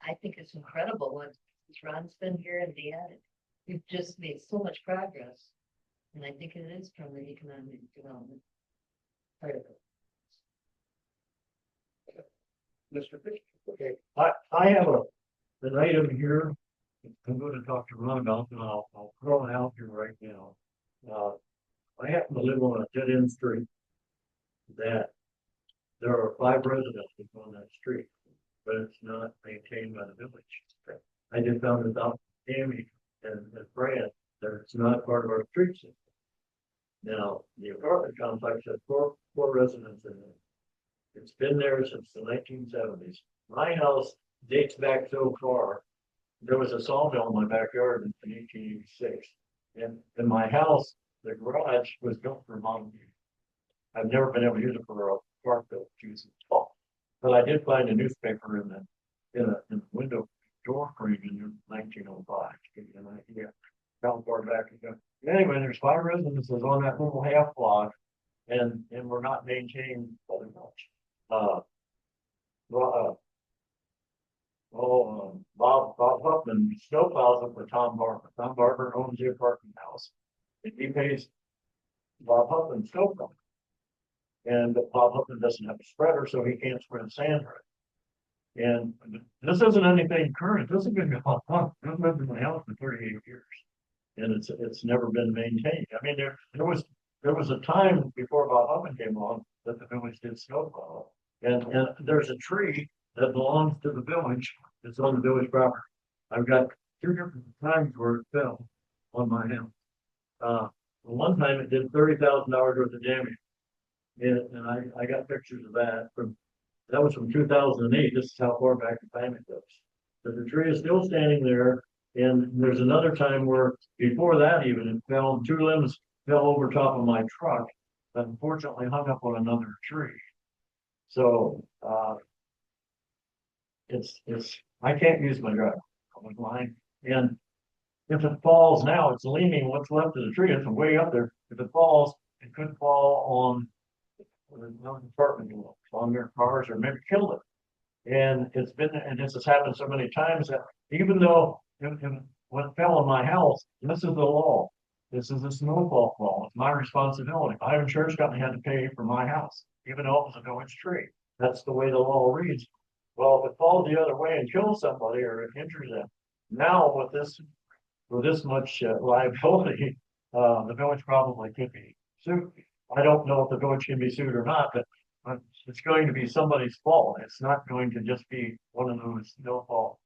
I think it's incredible what Ron's been here and Dan. We've just made so much progress. And I think it is from the economic development part of it. Mr. Fisher. Okay, I have an item here. I'm going to talk to Ron about, and I'll throw it out here right now. I happen to live on a dead end street that there are 5 residences on that street, but it's not maintained by the village. I just found this out, Tammy and Brad, that it's not part of our street system. Now, the apartment complex has four residents in it. It's been there since the 1970s. My house dates back so far. There was a sawmill in my backyard in 1886. And in my house, the garage was built for mom. I've never been able to use it for a park built use it at all. But I did find a newspaper in a window door frame in 1905. To give you an idea how far back it goes. Anyway, there's 5 residences on that little half block, and we're not maintaining very much. Bob Huffman snowplows it for Tom Barber. Tom Barber owns the apartment house. And he pays Bob Huffman snowplow. And Bob Huffman doesn't have a spreader, so he can't spread sand right. And this isn't anything current. This has been going on. I've lived in my house for 38 years. And it's never been maintained. I mean, there was a time before Bob Huffman came along that the village did snowplow. And there's a tree that belongs to the village. It's on the village property. I've got 2 different times where it fell on my house. One time it did $30,000 worth of damage. And I got pictures of that that was from 2008. This is how far back the time it goes. But the tree is still standing there. And there's another time where before that even it fell, 2 limbs fell over top of my truck, but unfortunately hung up on another tree. So I can't use my driver line. And if it falls now, it's leaning what's left of the tree. It's way up there. If it falls, it could fall on apartment blocks, on their cars, or maybe kill it. And this has happened so many times that even though what fell on my house, this is the law. This is a snowfall law. It's my responsibility. If I have insurance company had to pay for my house, even though it was a village tree. That's the way the law reads. Well, if it falls the other way and kills somebody or it injures them, now with this much liability, the village probably could be sued. I don't know if the village can be sued or not, but it's going to be somebody's fault. It's not going to just be one of those no-fault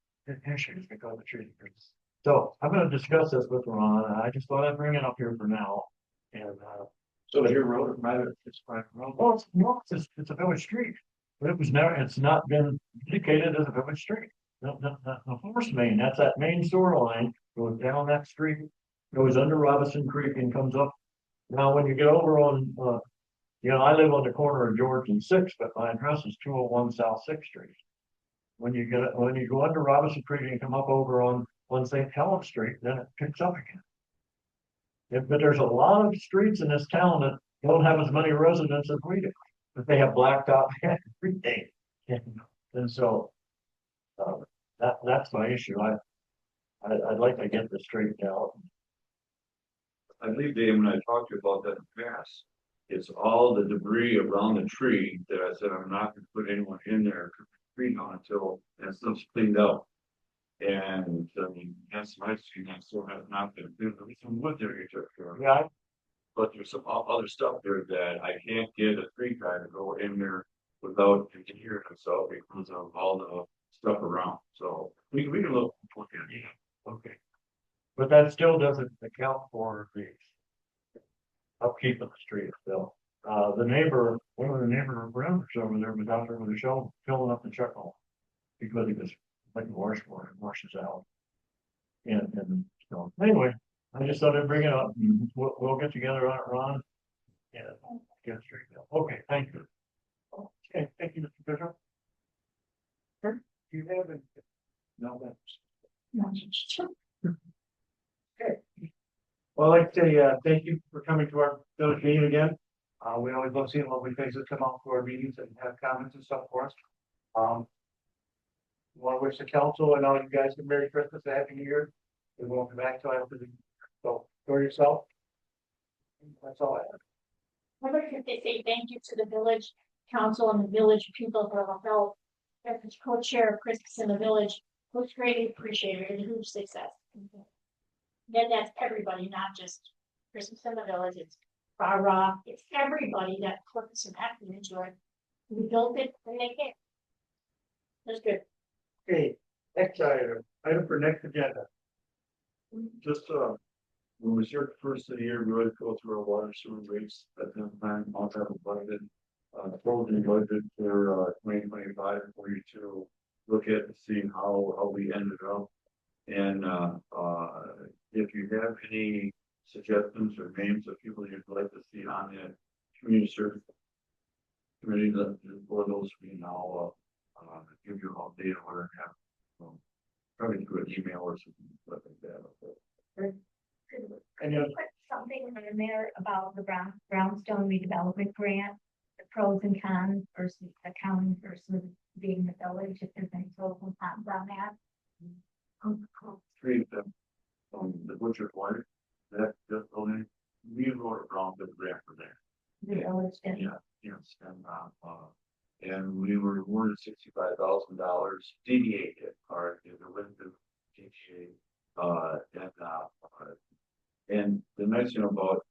issues because the tree is. So I'm going to discuss this with Ron. I just thought I'd bring it up here for now. And So your road or private, it's private road? well, it's a village street, but it's not been indicated as a village street. The force main, that's that main sewer line, goes down that street, goes under Robinson Creek and comes up. Now, when you get over on, I live on the corner of George and 6th, but my address is 201 South 6th Street. When you go under Robinson Creek and come up over on St. Helens Street, then it picks up again. But there's a lot of streets in this town that don't have as many residents as we do, but they have blacktop everything. And so that's my issue. I'd like to get this straightened out. I believe, Dave, when I talked to you about that in the past, it's all the debris around the tree that I said I'm not gonna put anyone in there to tree on until that stuff's cleaned up. And I mean, that's my street, I still have not been, there's some wood there you took care of. Yeah, But there's some other stuff there that I can't get a tree guy to go in there without hearing himself because of all the stuff around. So we can look at it. okay. But that still doesn't account for the upkeep of the street still. One of the neighbor brothers over there was out there with a shovel filling up the chuck hole because he was like a washboard and washes out. And so anyway, I just thought I'd bring it up and we'll get together on it, Ron. And get it straightened out. Okay, thank you. Okay, thank you, Mr. Bishop. Sure. Do you have it? No, that's. Okay. Well, I'd like to say, thank you for coming to our village meeting again. We always love seeing lovely faces come out to our meetings and have comments and stuff for us. Want to wish the council and all you guys a Merry Christmas, a Happy New Year. We won't come back to after the, so enjoy yourself. That's all I have. I'd like to say thank you to the village council and the village people for the help. As the co-chair of Christmas in the village, was greatly appreciated and a huge success. Then that's everybody, not just Christmas in the village, it's Far Rock, it's everybody that put some effort into it. We built it and they came. That's good. Okay, next item, Item for next agenda. Just, when we start the first of the year, we always go through our water sewer rates at the time, I'll have a budget. Closing budget for, 2025 for you to look at and see how we ended up. And, if you have any suggestions or names of people you'd like to see on the community service committee, that for those we now, give you all data or have, probably through an email or something like that. Any other, Put something in there about the brownstone redevelopment grant, the pros and cons versus the county versus being the village, if there's any pros and cons on that. Three of them, the butcher's wife, that just only, we wrote a wrong the grant for there. The village did. Yeah, yes, and we were awarded $65,000, DDA hit, or the went to DDA, and the nice thing about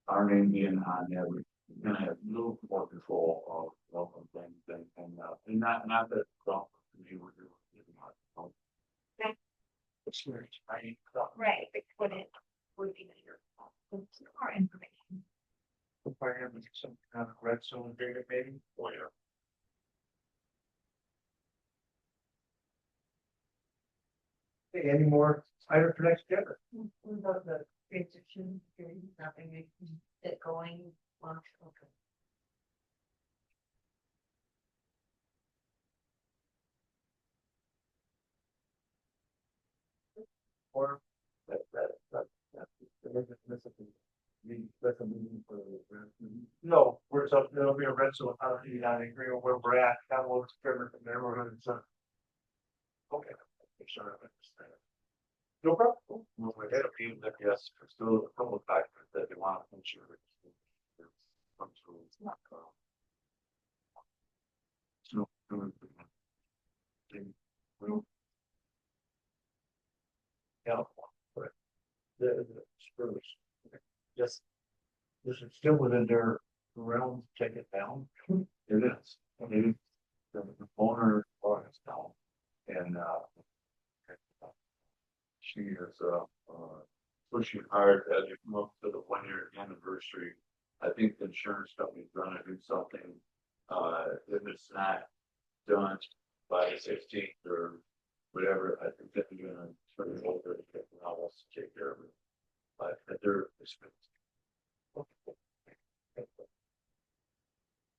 our name being on there, we're gonna have a little more control of things and not that to me, we're doing. Right, but would it, would be more information. if I have some kind of red zone data maybe? Oh, yeah. Okay, any more item for next agenda? About the transition, nothing, we can get going. Okay. Or, no, we're, so there'll be a red zone, I don't need, I agree with where we're at, kind of looks different from there, we're gonna, so. Okay. Sorry, I understand. No problem. Well, we had a few that, yes, there's still a couple of factors that they want to ensure. So, Yeah. But the spurs. Yes. This is still within their realm, to take it down. it is, maybe the owner brought us down and, she is, pushing hard as you come up to the 1 year anniversary. I think the insurance company's gonna do something, if it's not done by the 16th or whatever, I think that they're gonna turn it over to get else to take care of it. But at their expense.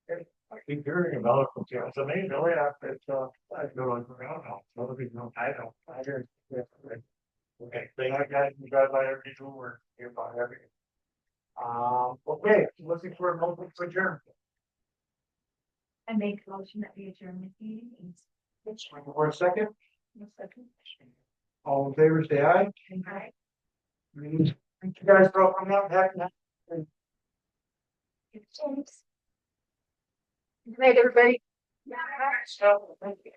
I keep hearing about it from you. It's amazing, really, I go on around now, so I don't, I hear. Okay, thank you guys, you guys by every room or nearby everything. Okay, looking for a moment for adjournment. I make a motion that we adjourn the meeting. For a second, Second. all in favor, say aye. Right. Thank you guys for all coming out, heck, James. Good night, everybody. so, thank you.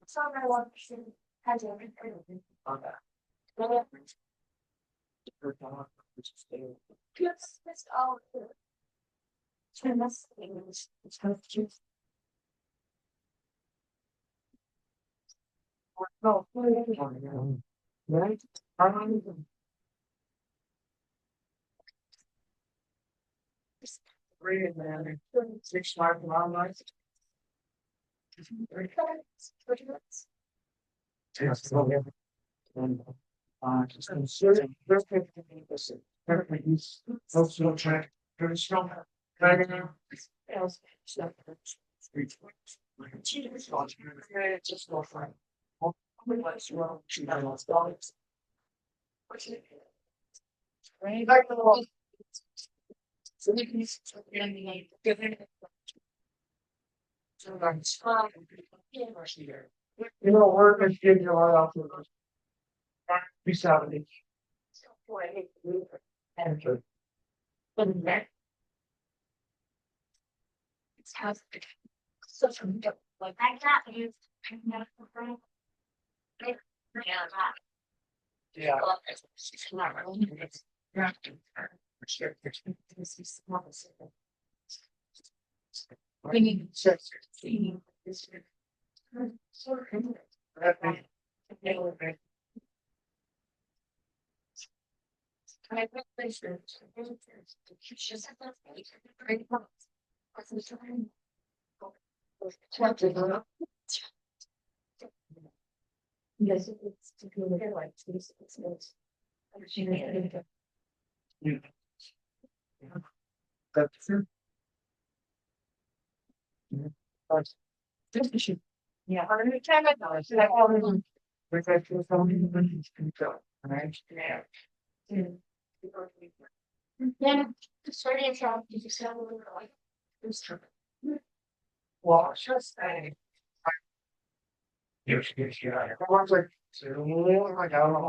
So I want to have everything. Yes, that's all. Turn this thing, it's going to choose. No. Right? Reading, man. 6 mark long life. Yes. Just consider, there's perfect, folks don't track, very strong. Just go for it. Back to the wall. So we can you know, work is getting your heart out to the. Peace out. It's house. So from like I can't use. Yeah. Yeah. We need to. Yes, it's to do with like this. That's it. Yeah. Time ago, it's like all the. Yeah, sorry to interrupt, you just have a little like. Well, it's just a. Yes, yeah. Everyone's like, I don't know.